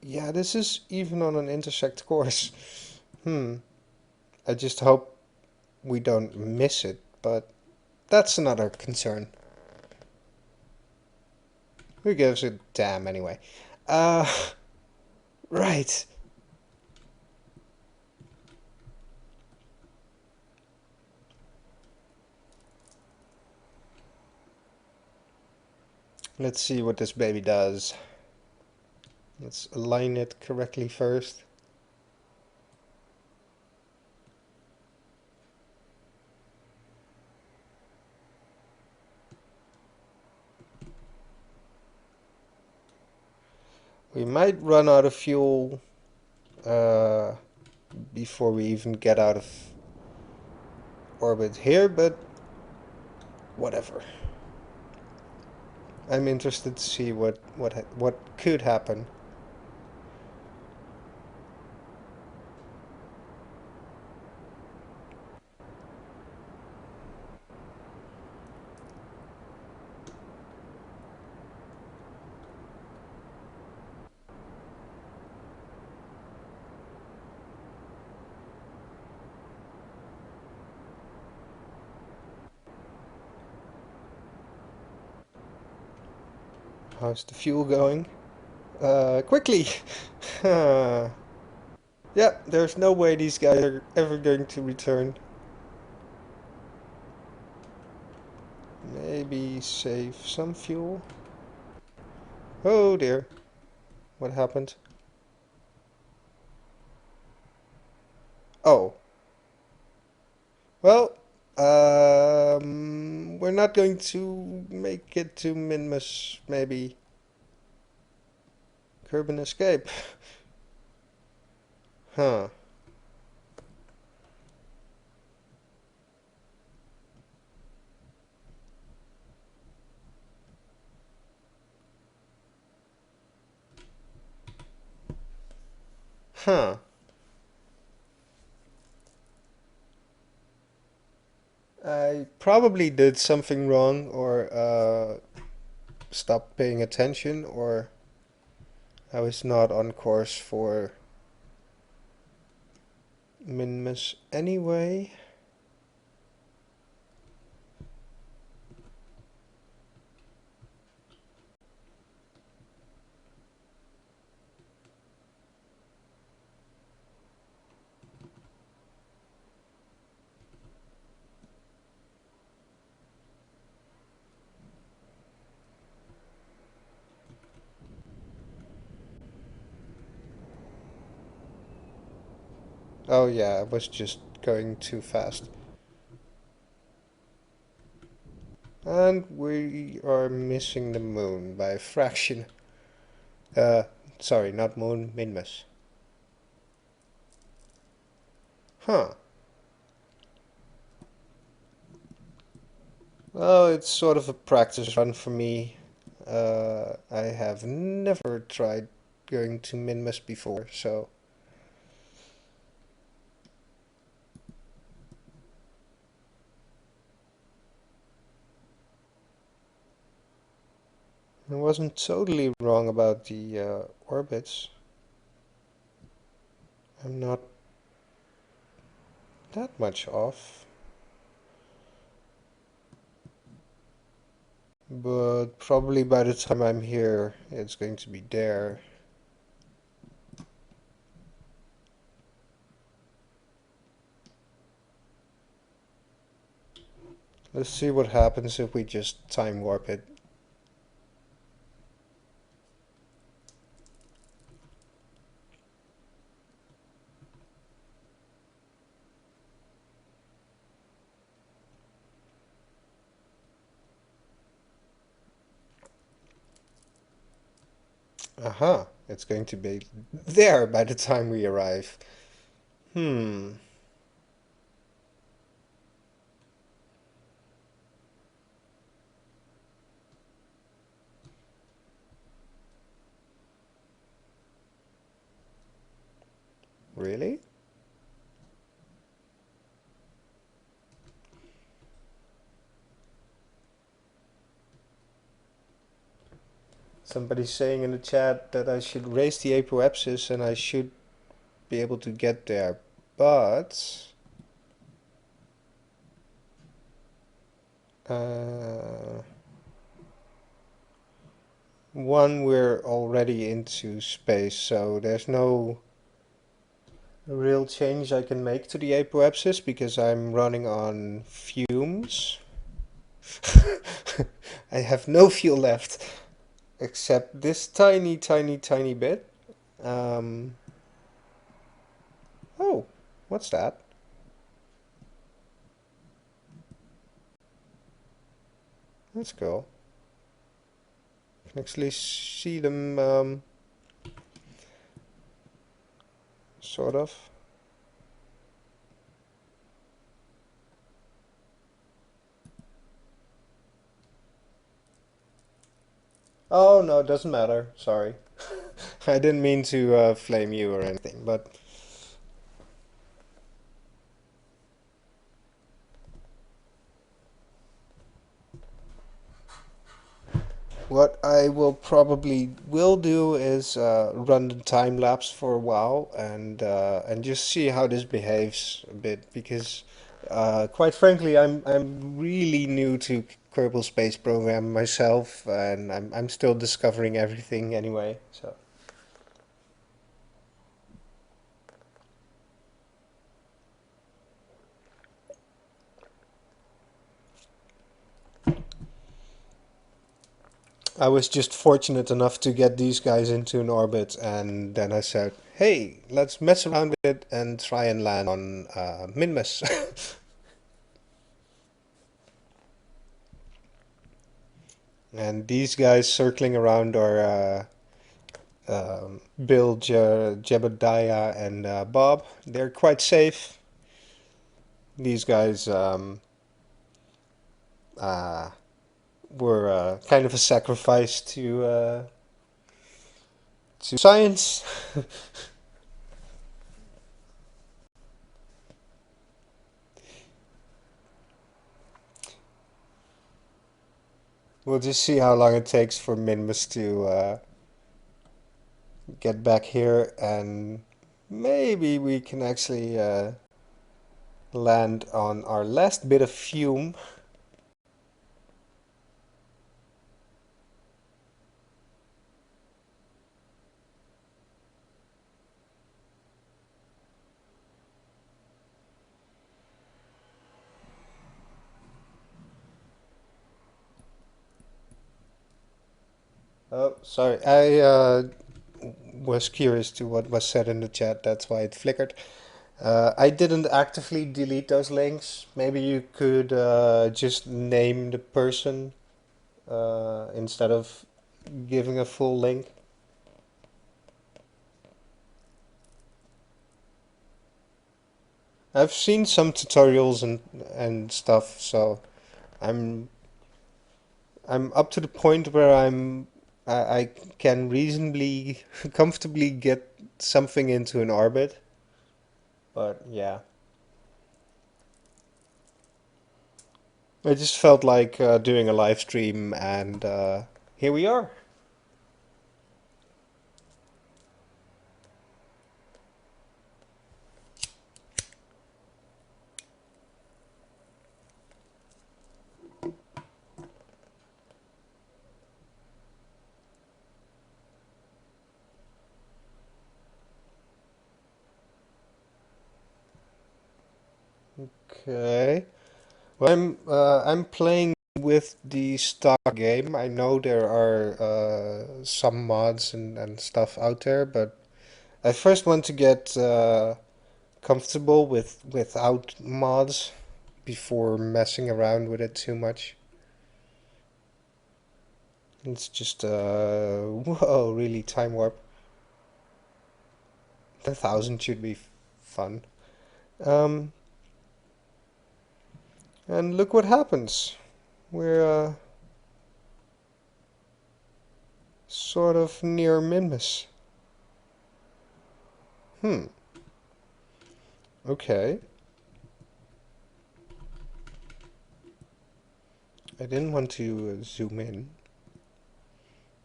Yeah, this is even on an intersect course. I just hope we don't miss it, but that's another concern. Who gives a damn anyway? Right. Let's see what this baby does. Let's align it correctly first. We might run out of fuel before we even get out of orbit here, but whatever. I'm interested to see what could happen. How's the fuel going? Quickly! Yeah, there's no way these guys are ever going to return. Maybe save some fuel? Oh dear. What happened? Oh. Well, we're not going to make it to Minmus, maybe. Kerbal escape. Huh. Huh. I probably did something wrong, or stopped paying attention, or I was not on course for Minmus anyway. Oh yeah, I was just going too fast. And we are missing the moon by a fraction. Sorry, not moon, Minmus. Huh. Well, it's sort of a practice run for me. I have never tried going to Minmus before, so... I wasn't totally wrong about the orbits. I'm not that much off. But probably by the time I'm here, it's going to be there. Let's see what happens if we just time warp it. Aha, it's going to be there by the time we arrive. Hmm. Really? Somebody's saying in the chat that I should raise the apoapsis and I should be able to get there. But one, we're already into space, so there's no real change I can make to the apoapsis because I'm running on fumes. I have no fuel left except this tiny, tiny, tiny bit. Oh, what's that? That's cool. I can actually see them, sort of. Oh, no, it doesn't matter. Sorry. I didn't mean to flame you or anything, but what I will do is run the time lapse for a while and just see how this behaves a bit because quite frankly I'm really new to Kerbal Space Program myself and I'm still discovering everything anyway. So I was just fortunate enough to get these guys into an orbit, and then I said, "Hey, let's mess around with it and try and land on Minmus." And these guys circling around are Bill, Jebediah, and Bob. They're quite safe. These guys uh, were kind of a sacrifice to science. We'll just see how long it takes for Minmus to get back here, and maybe we can actually land on our last bit of fume. Oh, sorry. I was curious to what was said in the chat. That's why it flickered. I didn't actively delete those links. Maybe you could just name the person instead of giving a full link. I've seen some tutorials and stuff, so I'm I'm up to the point where I can reasonably comfortably get something into an orbit. But yeah, I just felt like doing a live stream, and here we are. Okay. Well, I'm playing with the stock game. I know there are some mods and stuff out there, but I first want to get comfortable without mods before messing around with it too much. It's just whoa, really time warp. 10,000 should be fun. Um, and look what happens. We're sort of near Minmus. Hmm. Okay. I didn't want to zoom in.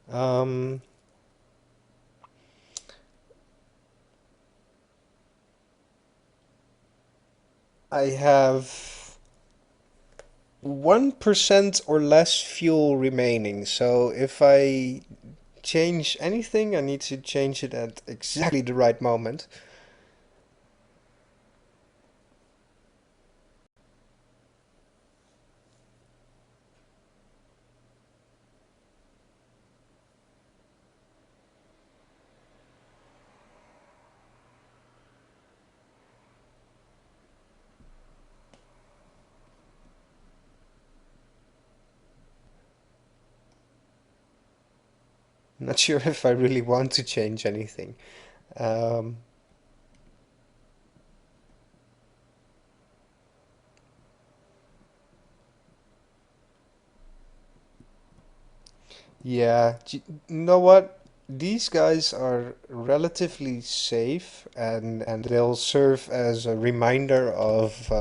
Um, I have 1% or less fuel remaining, so if I change anything, I need to change it at exactly the right moment. Not sure if I really want to change anything. Um, yeah, you know what? These guys are relatively safe and they'll serve as a reminder of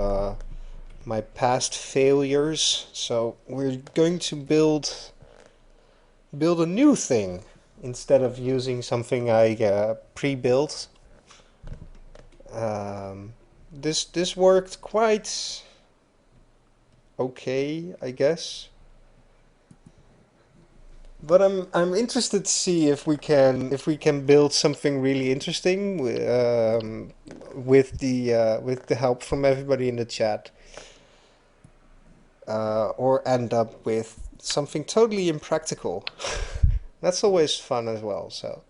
my past failures. So we're going to build a new thing instead of using something I pre-built. Um, this worked quite okay, I guess. But I'm interested to see if we can build something really interesting with the help from everybody in the chat, or end up with something totally impractical. That's always fun as well. So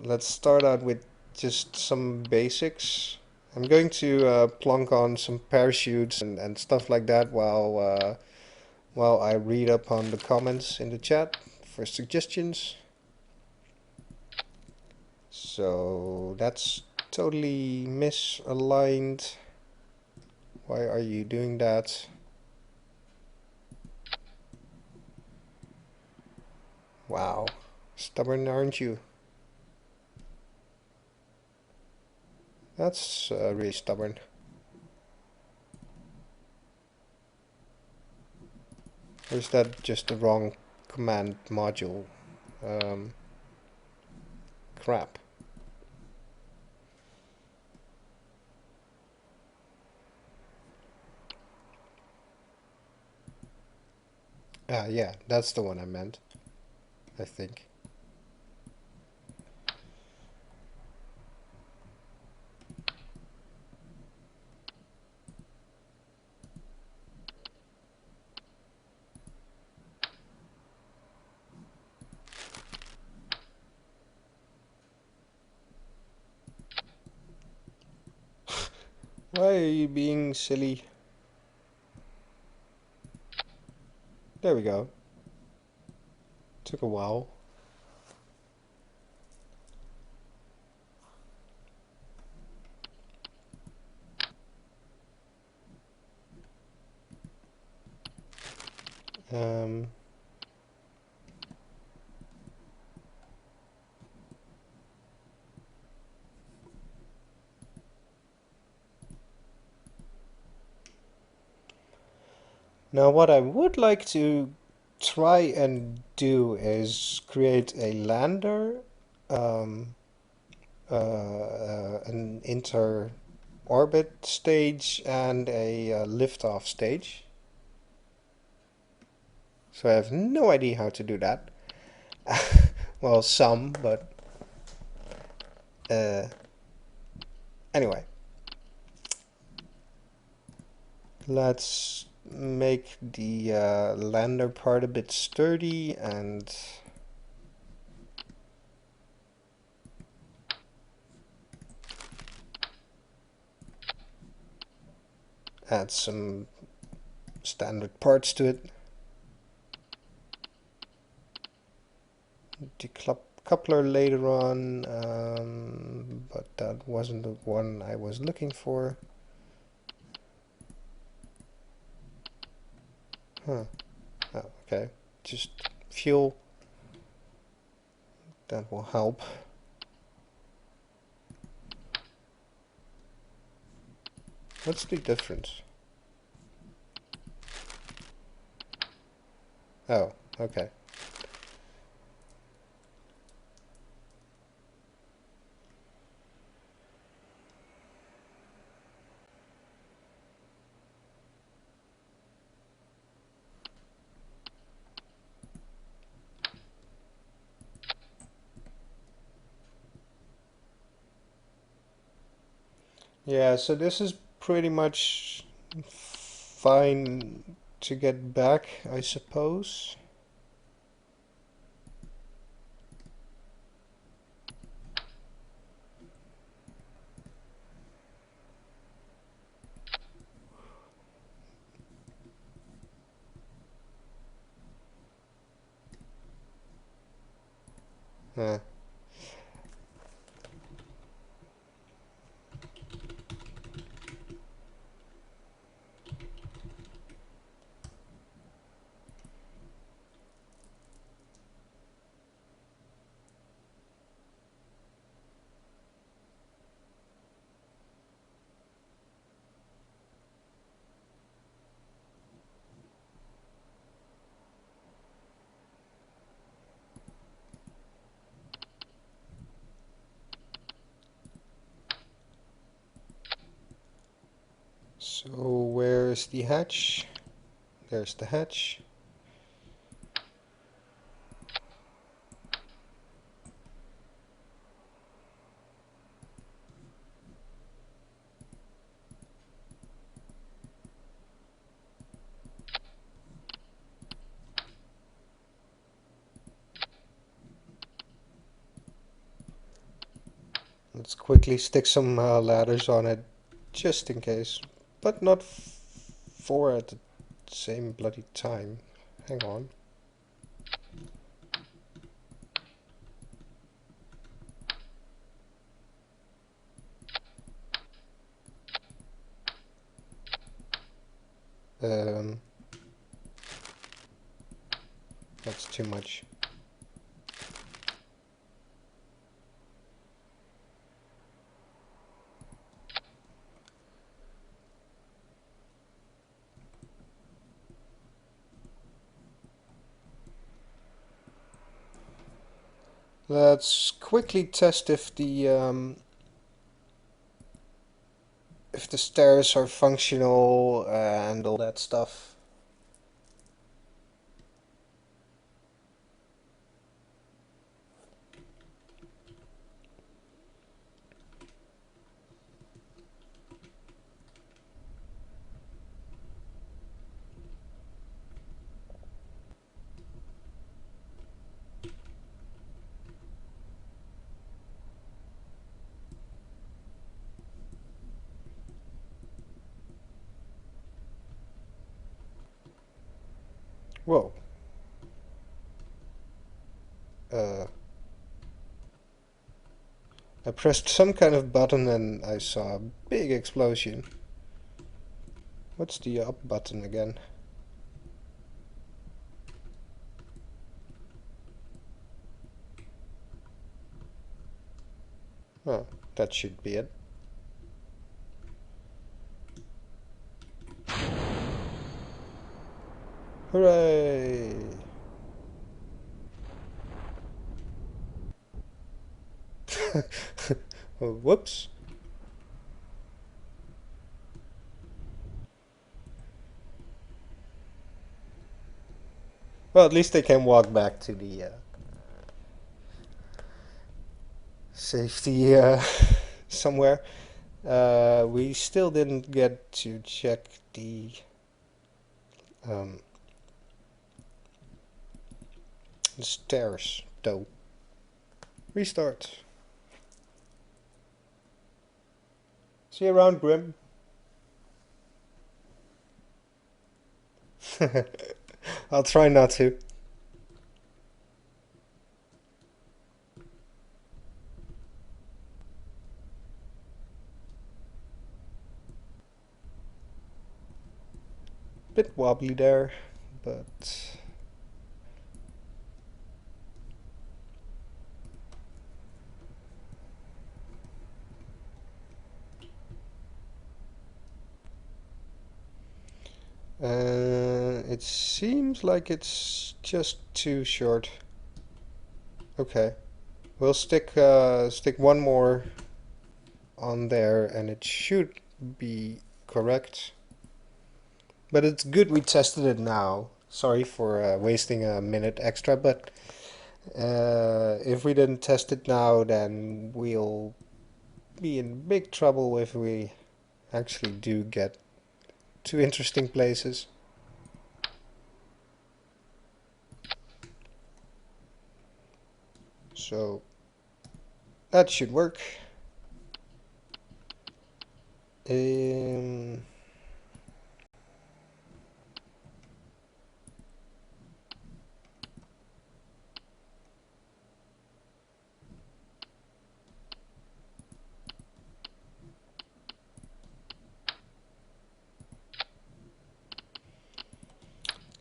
let's start out with just some basics. I'm going to plonk on some parachutes and stuff like that while I read up on the comments in the chat for suggestions. So that's totally misaligned. Why are you doing that? Wow. Stubborn, aren't you? That's really stubborn. Or is that just the wrong command module? Um, crap. Ah, yeah, that's the one I meant, I think. Why are you being silly? There we go. Took a while. Um, Now what I would like to try and do is create a lander, um, an inter-orbit stage, and a liftoff stage. So I have no idea how to do that. Well, some, but anyway. Let's make the lander part a bit sturdy and add some standard parts to it. Decoupler later on, but that wasn't the one I was looking for. Huh. Oh, okay. Just fuel. That will help. What's the difference? Oh, okay. Yeah, so this is pretty much fine to get back, I suppose. Uh, so where's the hatch? There's the hatch. Let's quickly stick some ladders on it, just in case. But not four at the same bloody time. Hang on. Um, that's too much. Let's quickly test if the stairs are functional and all that stuff. Whoa. I pressed some kind of button and I saw a big explosion. What's the up button again? Oh, that should be it. Hooray! Oh, whoops. Well, at least they can walk back to the safety somewhere. We still didn't get to check the stairs, though. Restart. See you around, Grim. I'll try not to. Bit wobbly there, but it seems like it's just too short. Okay, we'll stick one more on there, and it should be correct. But it's good we tested it now. Sorry for wasting a minute extra, but if we didn't test it now, then we'll be in big trouble if we actually do get to interesting places. So that should work.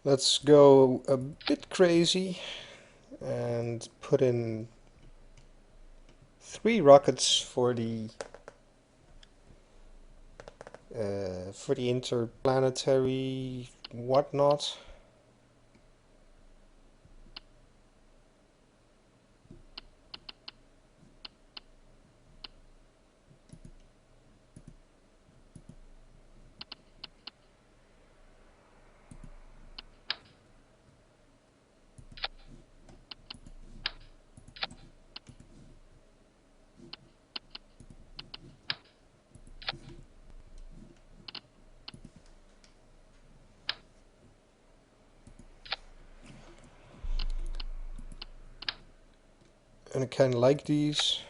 Let's go a bit crazy and put in 3 rockets for the interplanetary whatnot. And I kind of like these.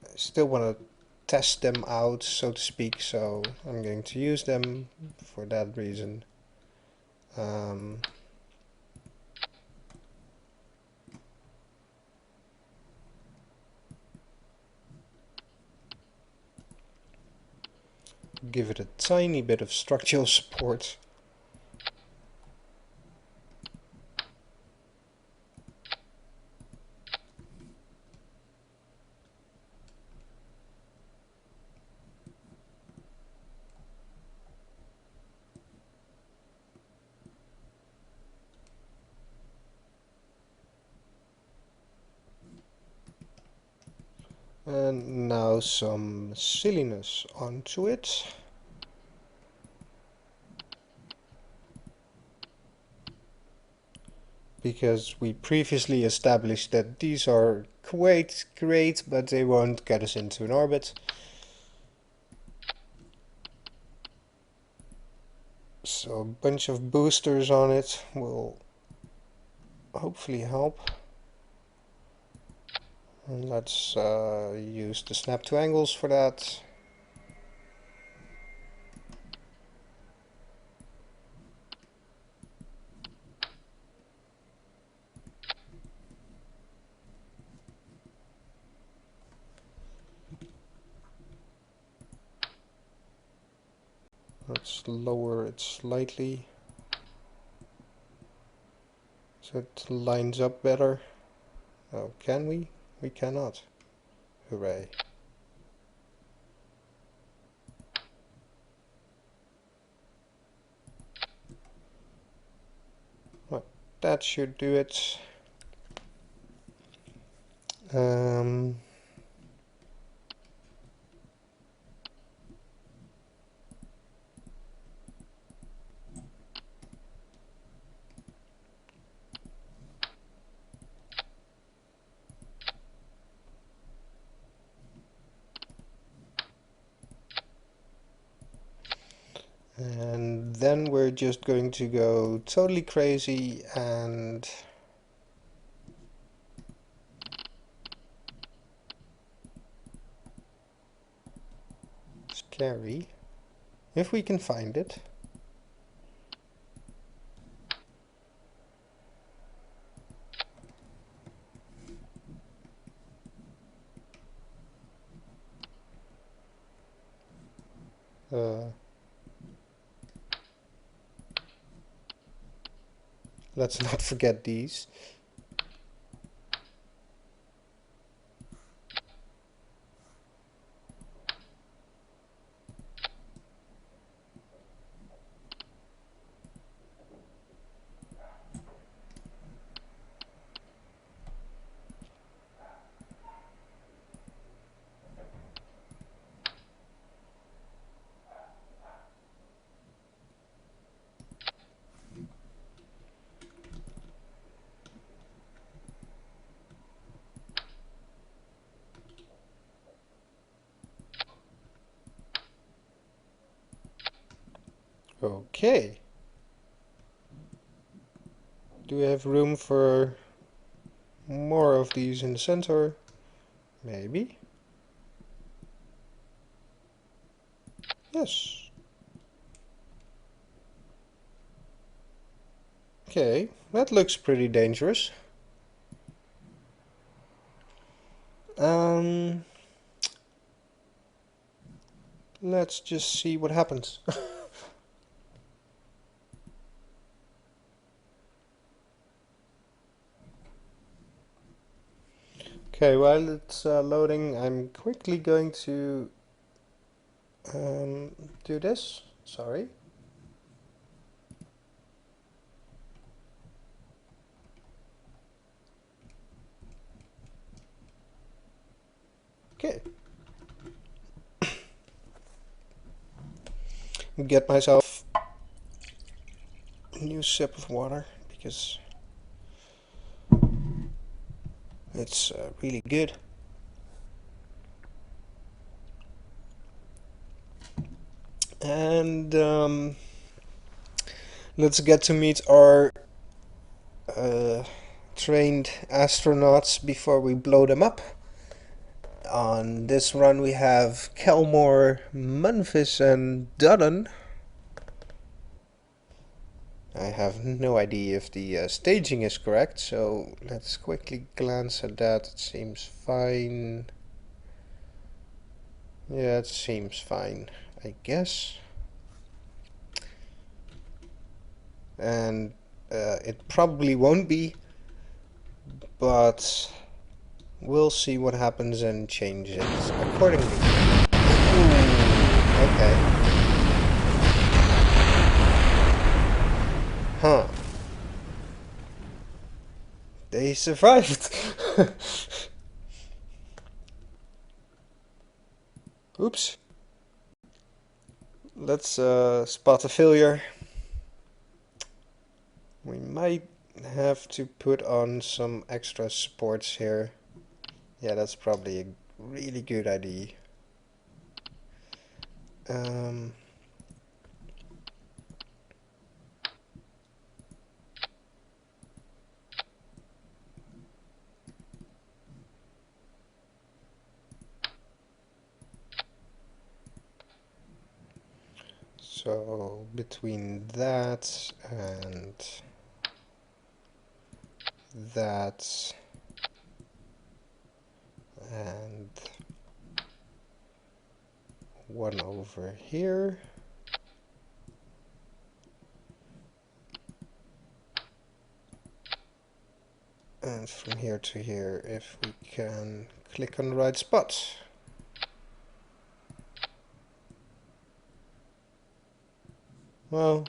I still want to test them out, so to speak, so I'm going to use them for that reason. Give it a tiny bit of structural support. And now some silliness onto it. Because we previously established that these are quite great, but they won't get us into an orbit. So a bunch of boosters on it will hopefully help. And let's use the snap to angles for that. Let's lower it slightly so it lines up better. Oh, can we? We cannot. Hooray. Well, that should do it. And then we're just going to go totally crazy and scary, if we can find it. Let's not forget these. Okay. Do we have room for more of these in the center? Maybe. Yes. Okay, that looks pretty dangerous. Let's just see what happens. Okay, while it's loading, I'm quickly going to do this. Sorry. Okay. Get myself a new sip of water because it's really good. And let's get to meet our trained astronauts before we blow them up. On this run we have Kelmore, Memphis and Dudden. I have no idea if the staging is correct, so let's quickly glance at that. It seems fine. Yeah, it seems fine, I guess. And it probably won't be, but we'll see what happens and change it accordingly. Ooh, okay. Huh. They survived. Oops. Let's spot a failure. We might have to put on some extra supports here. Yeah, that's probably a really good idea. So between that and that and one over here. And from here to here, if we can click on the right spot. Well,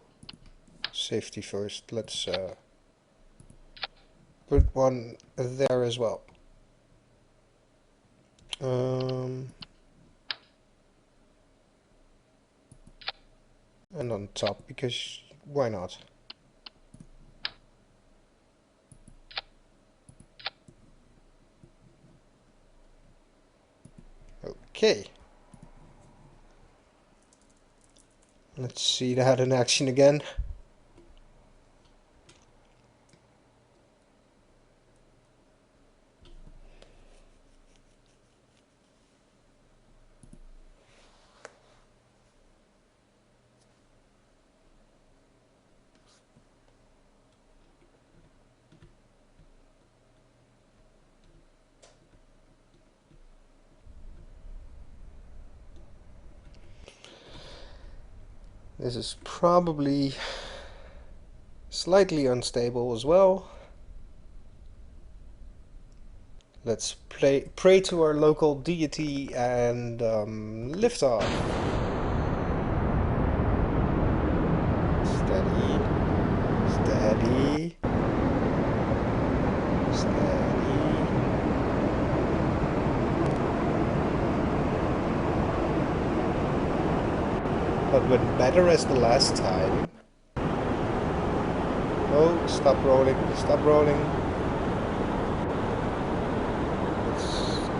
safety first. Let's put one there as well. And on top, because why not? Okay. Let's see that in action again. This is probably slightly unstable as well. Let's pray to our local deity and lift off. Steady, steady, steady. But went better as the last time. Oh, stop rolling, stop rolling. Let's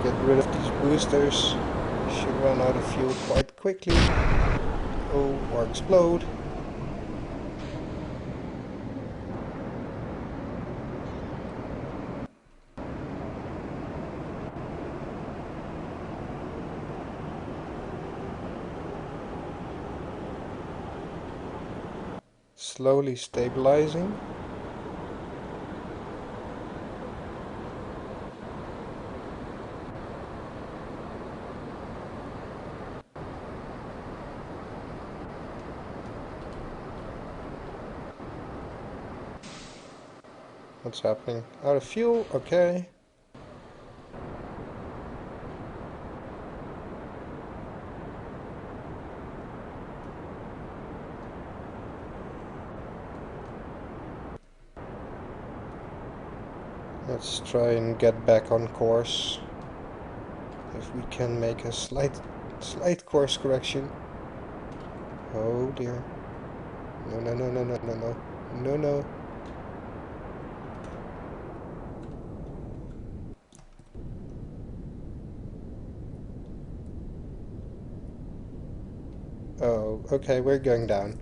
get rid of these boosters. Should run out of fuel quite quickly. Oh, or explode. Slowly stabilizing. What's happening? Out of fuel? Okay. Let's try and get back on course. If we can make a slight course correction. Oh dear. No, no, no, no, no, no, no. No, no. Oh, okay, we're going down.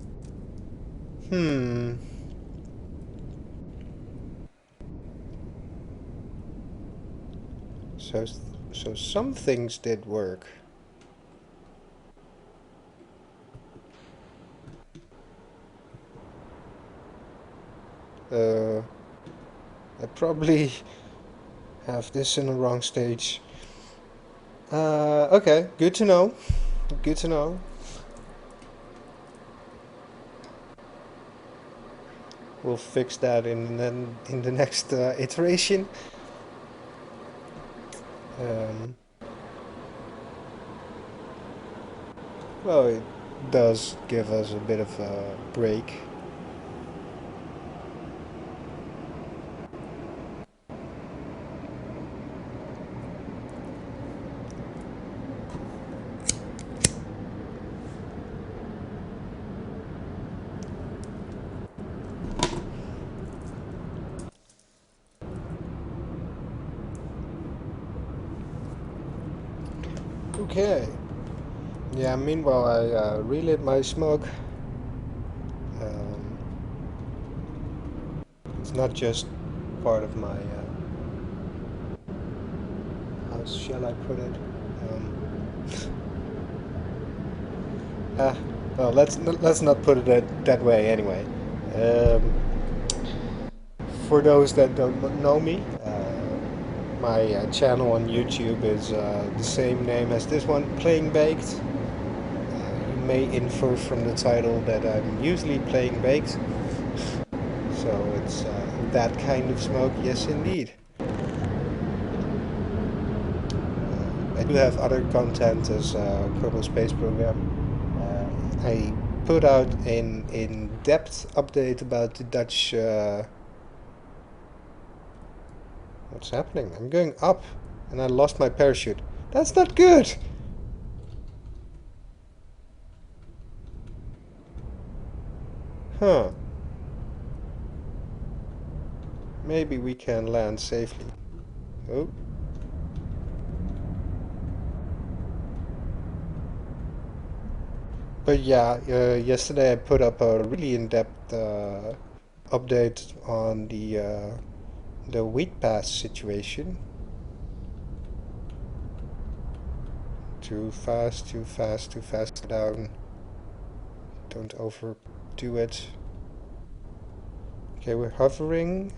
So some things did work. I probably have this in the wrong stage. Okay, good to know. Good to know. We'll fix that in the next iteration. Well, it does give us a bit of a break. Okay. Yeah, meanwhile I relit my smoke. It's not just part of my... how shall I put it? Well, let's not put it that way anyway. For those that don't know me, my channel on YouTube is the same name as this one, PlayingBaked. You may infer from the title that I'm usually playing baked. So it's that kind of smoke, yes indeed. I do have other content as Kerbal Space Program. I put out an in-depth update about the Dutch... what's happening? I'm going up and I lost my parachute. That's not good! Huh. Maybe we can land safely. Oh. But yeah, yesterday I put up a really in-depth update on the wheat pass situation. Too fast, too fast, too fast down. Don't overdo it. Okay, we're hovering.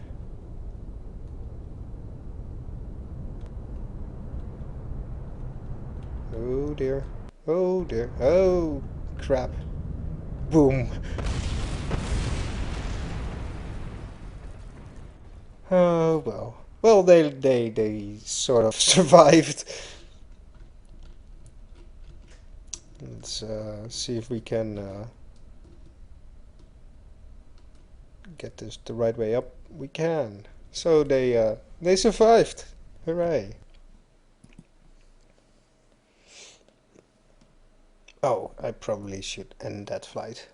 Oh dear. Oh dear. Oh crap. Boom. Oh well. Well, they sort of survived. Let's see if we can get this the right way up. We can. So they survived. Hooray. Oh, I probably should end that flight.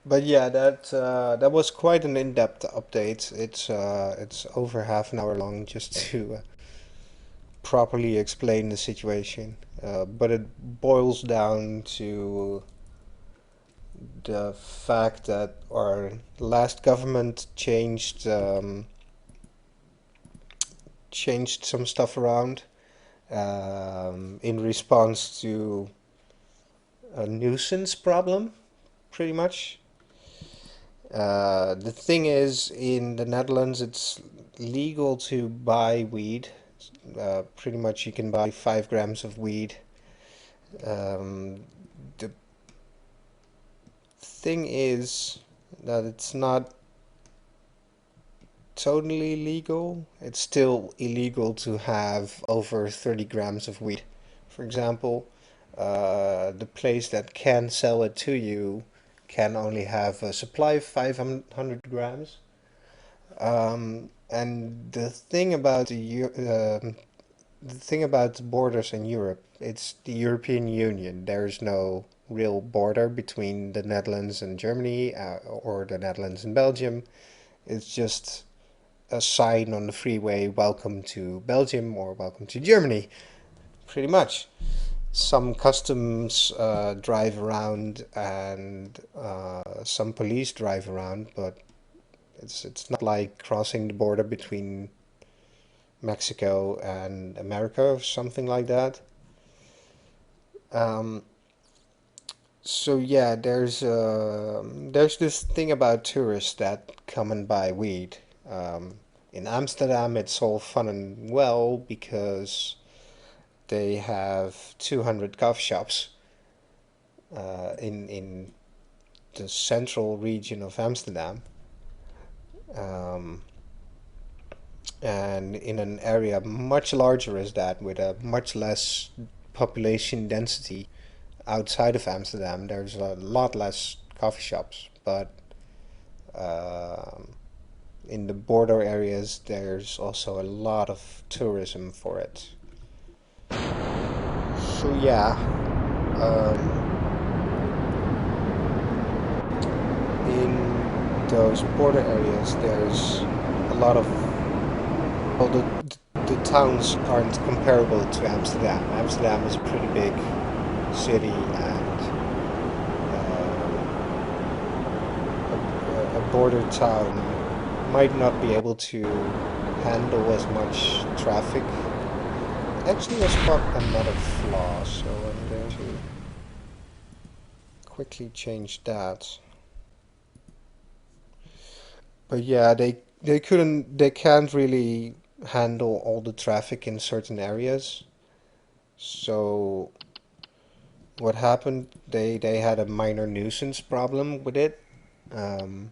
But yeah, that was quite an in-depth update. It's over half an hour long just to properly explain the situation. But it boils down to the fact that our last government changed some stuff around in response to a nuisance problem, pretty much. The thing is, in the Netherlands, it's legal to buy weed. Pretty much, you can buy 5 grams of weed. The thing is that it's not totally legal. It's still illegal to have over 30 grams of weed. For example, the place that can sell it to you can only have a supply of 500 grams. And the thing about borders in Europe, it's the European Union. There's no real border between the Netherlands and Germany, or the Netherlands and Belgium. It's just a sign on the freeway, welcome to Belgium or welcome to Germany, pretty much. Some customs drive around, and some police drive around, but it's not like crossing the border between Mexico and America or something like that. Um, so yeah, there's this thing about tourists that come and buy weed. In Amsterdam, it's all fun and well because they have 200 coffee shops in the central region of Amsterdam, um, and in an area much larger as that, with a much less population density outside of Amsterdam, there's a lot less coffee shops. But um in the border areas, there's also a lot of tourism for it. So yeah, um, in those border areas, there's a lot of, well, the towns aren't comparable to Amsterdam. Amsterdam is a pretty big city, and a border town might not be able to handle as much traffic. Actually, I spot another flaw, so I'm going to quickly change that. But yeah, they can't really handle all the traffic in certain areas. So what happened? They had a minor nuisance problem with it. Um,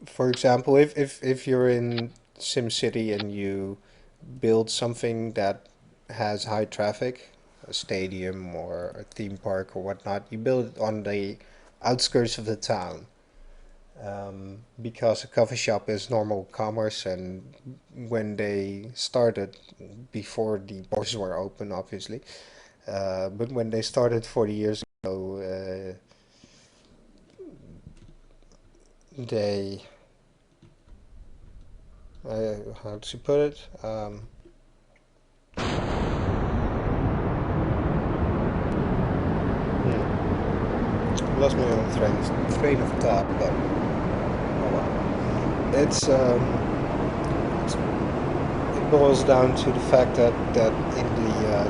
for example, if you're in SimCity and you build something that has high traffic, a stadium or a theme park or whatnot, you build it on the outskirts of the town. because a coffee shop is normal commerce, and when they started, before the borders were open, obviously, but when they started 40 years ago, they, how to put it? Lost my own train of thought, but oh well. It boils down to the fact that in the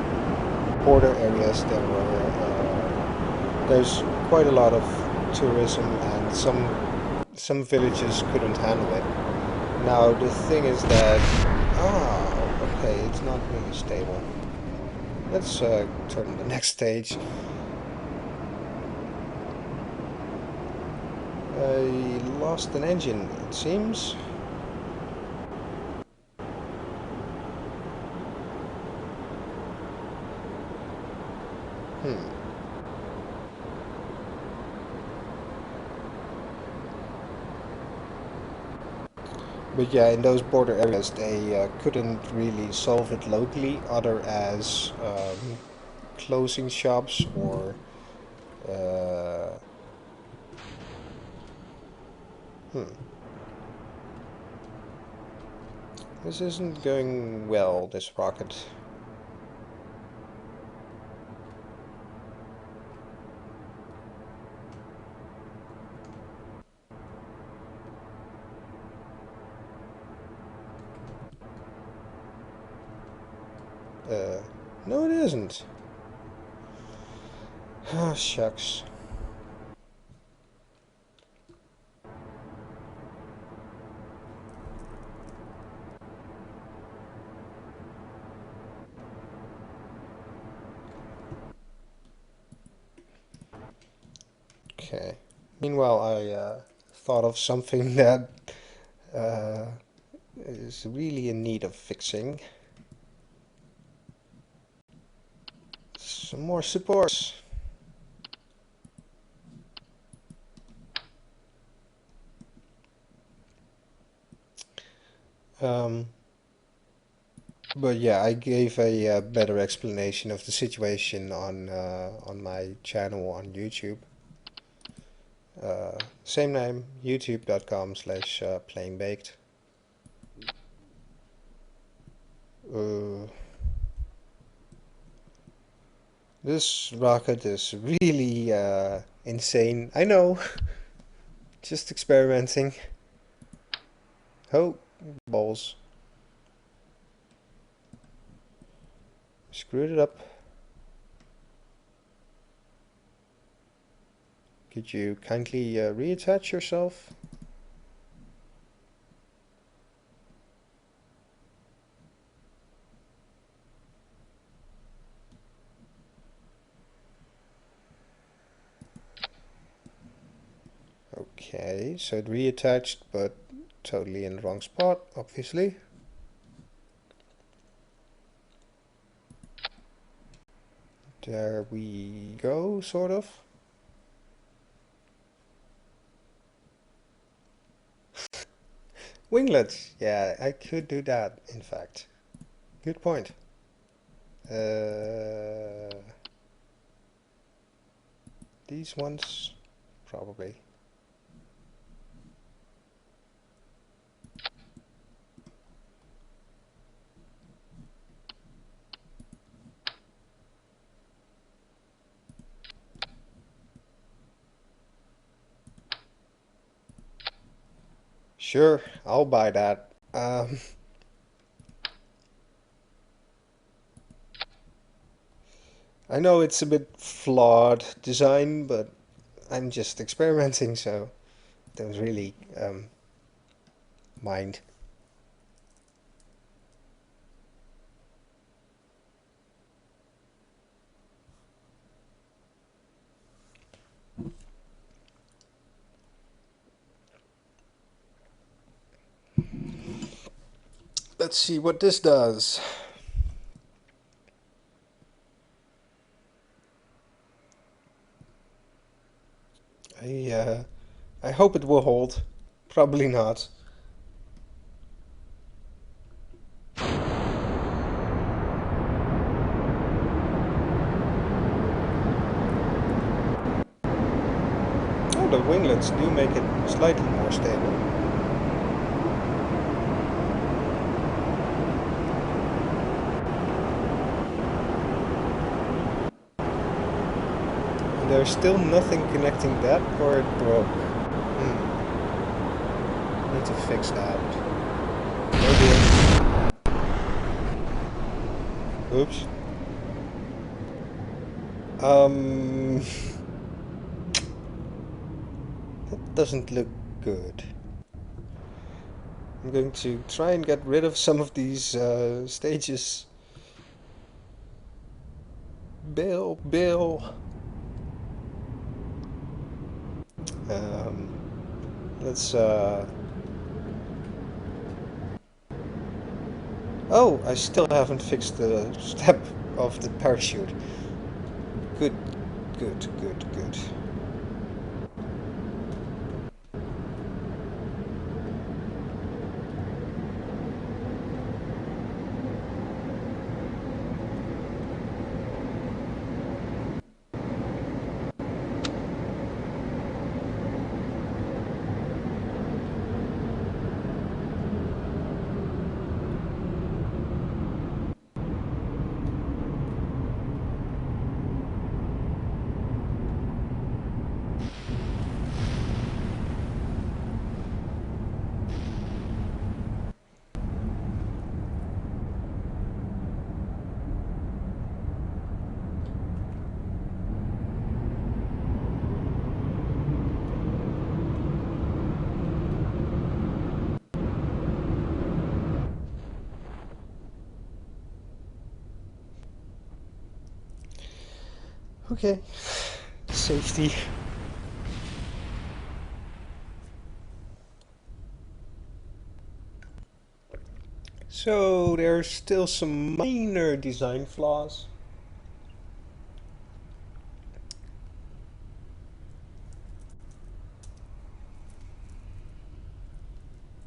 border areas there's quite a lot of tourism, and some villages couldn't handle it. Now the thing is that okay, it's not really stable. Let's turn to the next stage. I lost an engine, it seems. Hmm. But yeah, in those border areas, they couldn't really solve it locally, other as closing shops or. Uh, hmm. This isn't going well, this rocket. Uh, no, it isn't. Ah, shucks. Okay. Meanwhile, I thought of something that uh, is really in need of fixing. Some more supports. Um, but yeah, I gave a better explanation of the situation on my channel on YouTube. Same name, youtube.com/PlayingBaked. Uh, this rocket is really insane. I know, just experimenting. Oh, balls. Screwed it up. Could you kindly reattach yourself? Okay, so it reattached, but totally in the wrong spot, obviously. There we go, sort of. Winglets! Yeah, I could do that, in fact. Good point. These ones, probably. Sure, I'll buy that. I know it's a bit flawed design, but I'm just experimenting, so don't really mind. Let's see what this does. I I hope it will hold. Probably not. Oh, the winglets do make it slightly more stable. And there's still nothing connecting that, or it broke. Need to fix that. Maybe. Oops. That doesn't look good. I'm going to try and get rid of some of these stages. Bill. Let's. Oh, I still haven't fixed the step of the parachute. Good. Okay. Safety. So there's still some minor design flaws.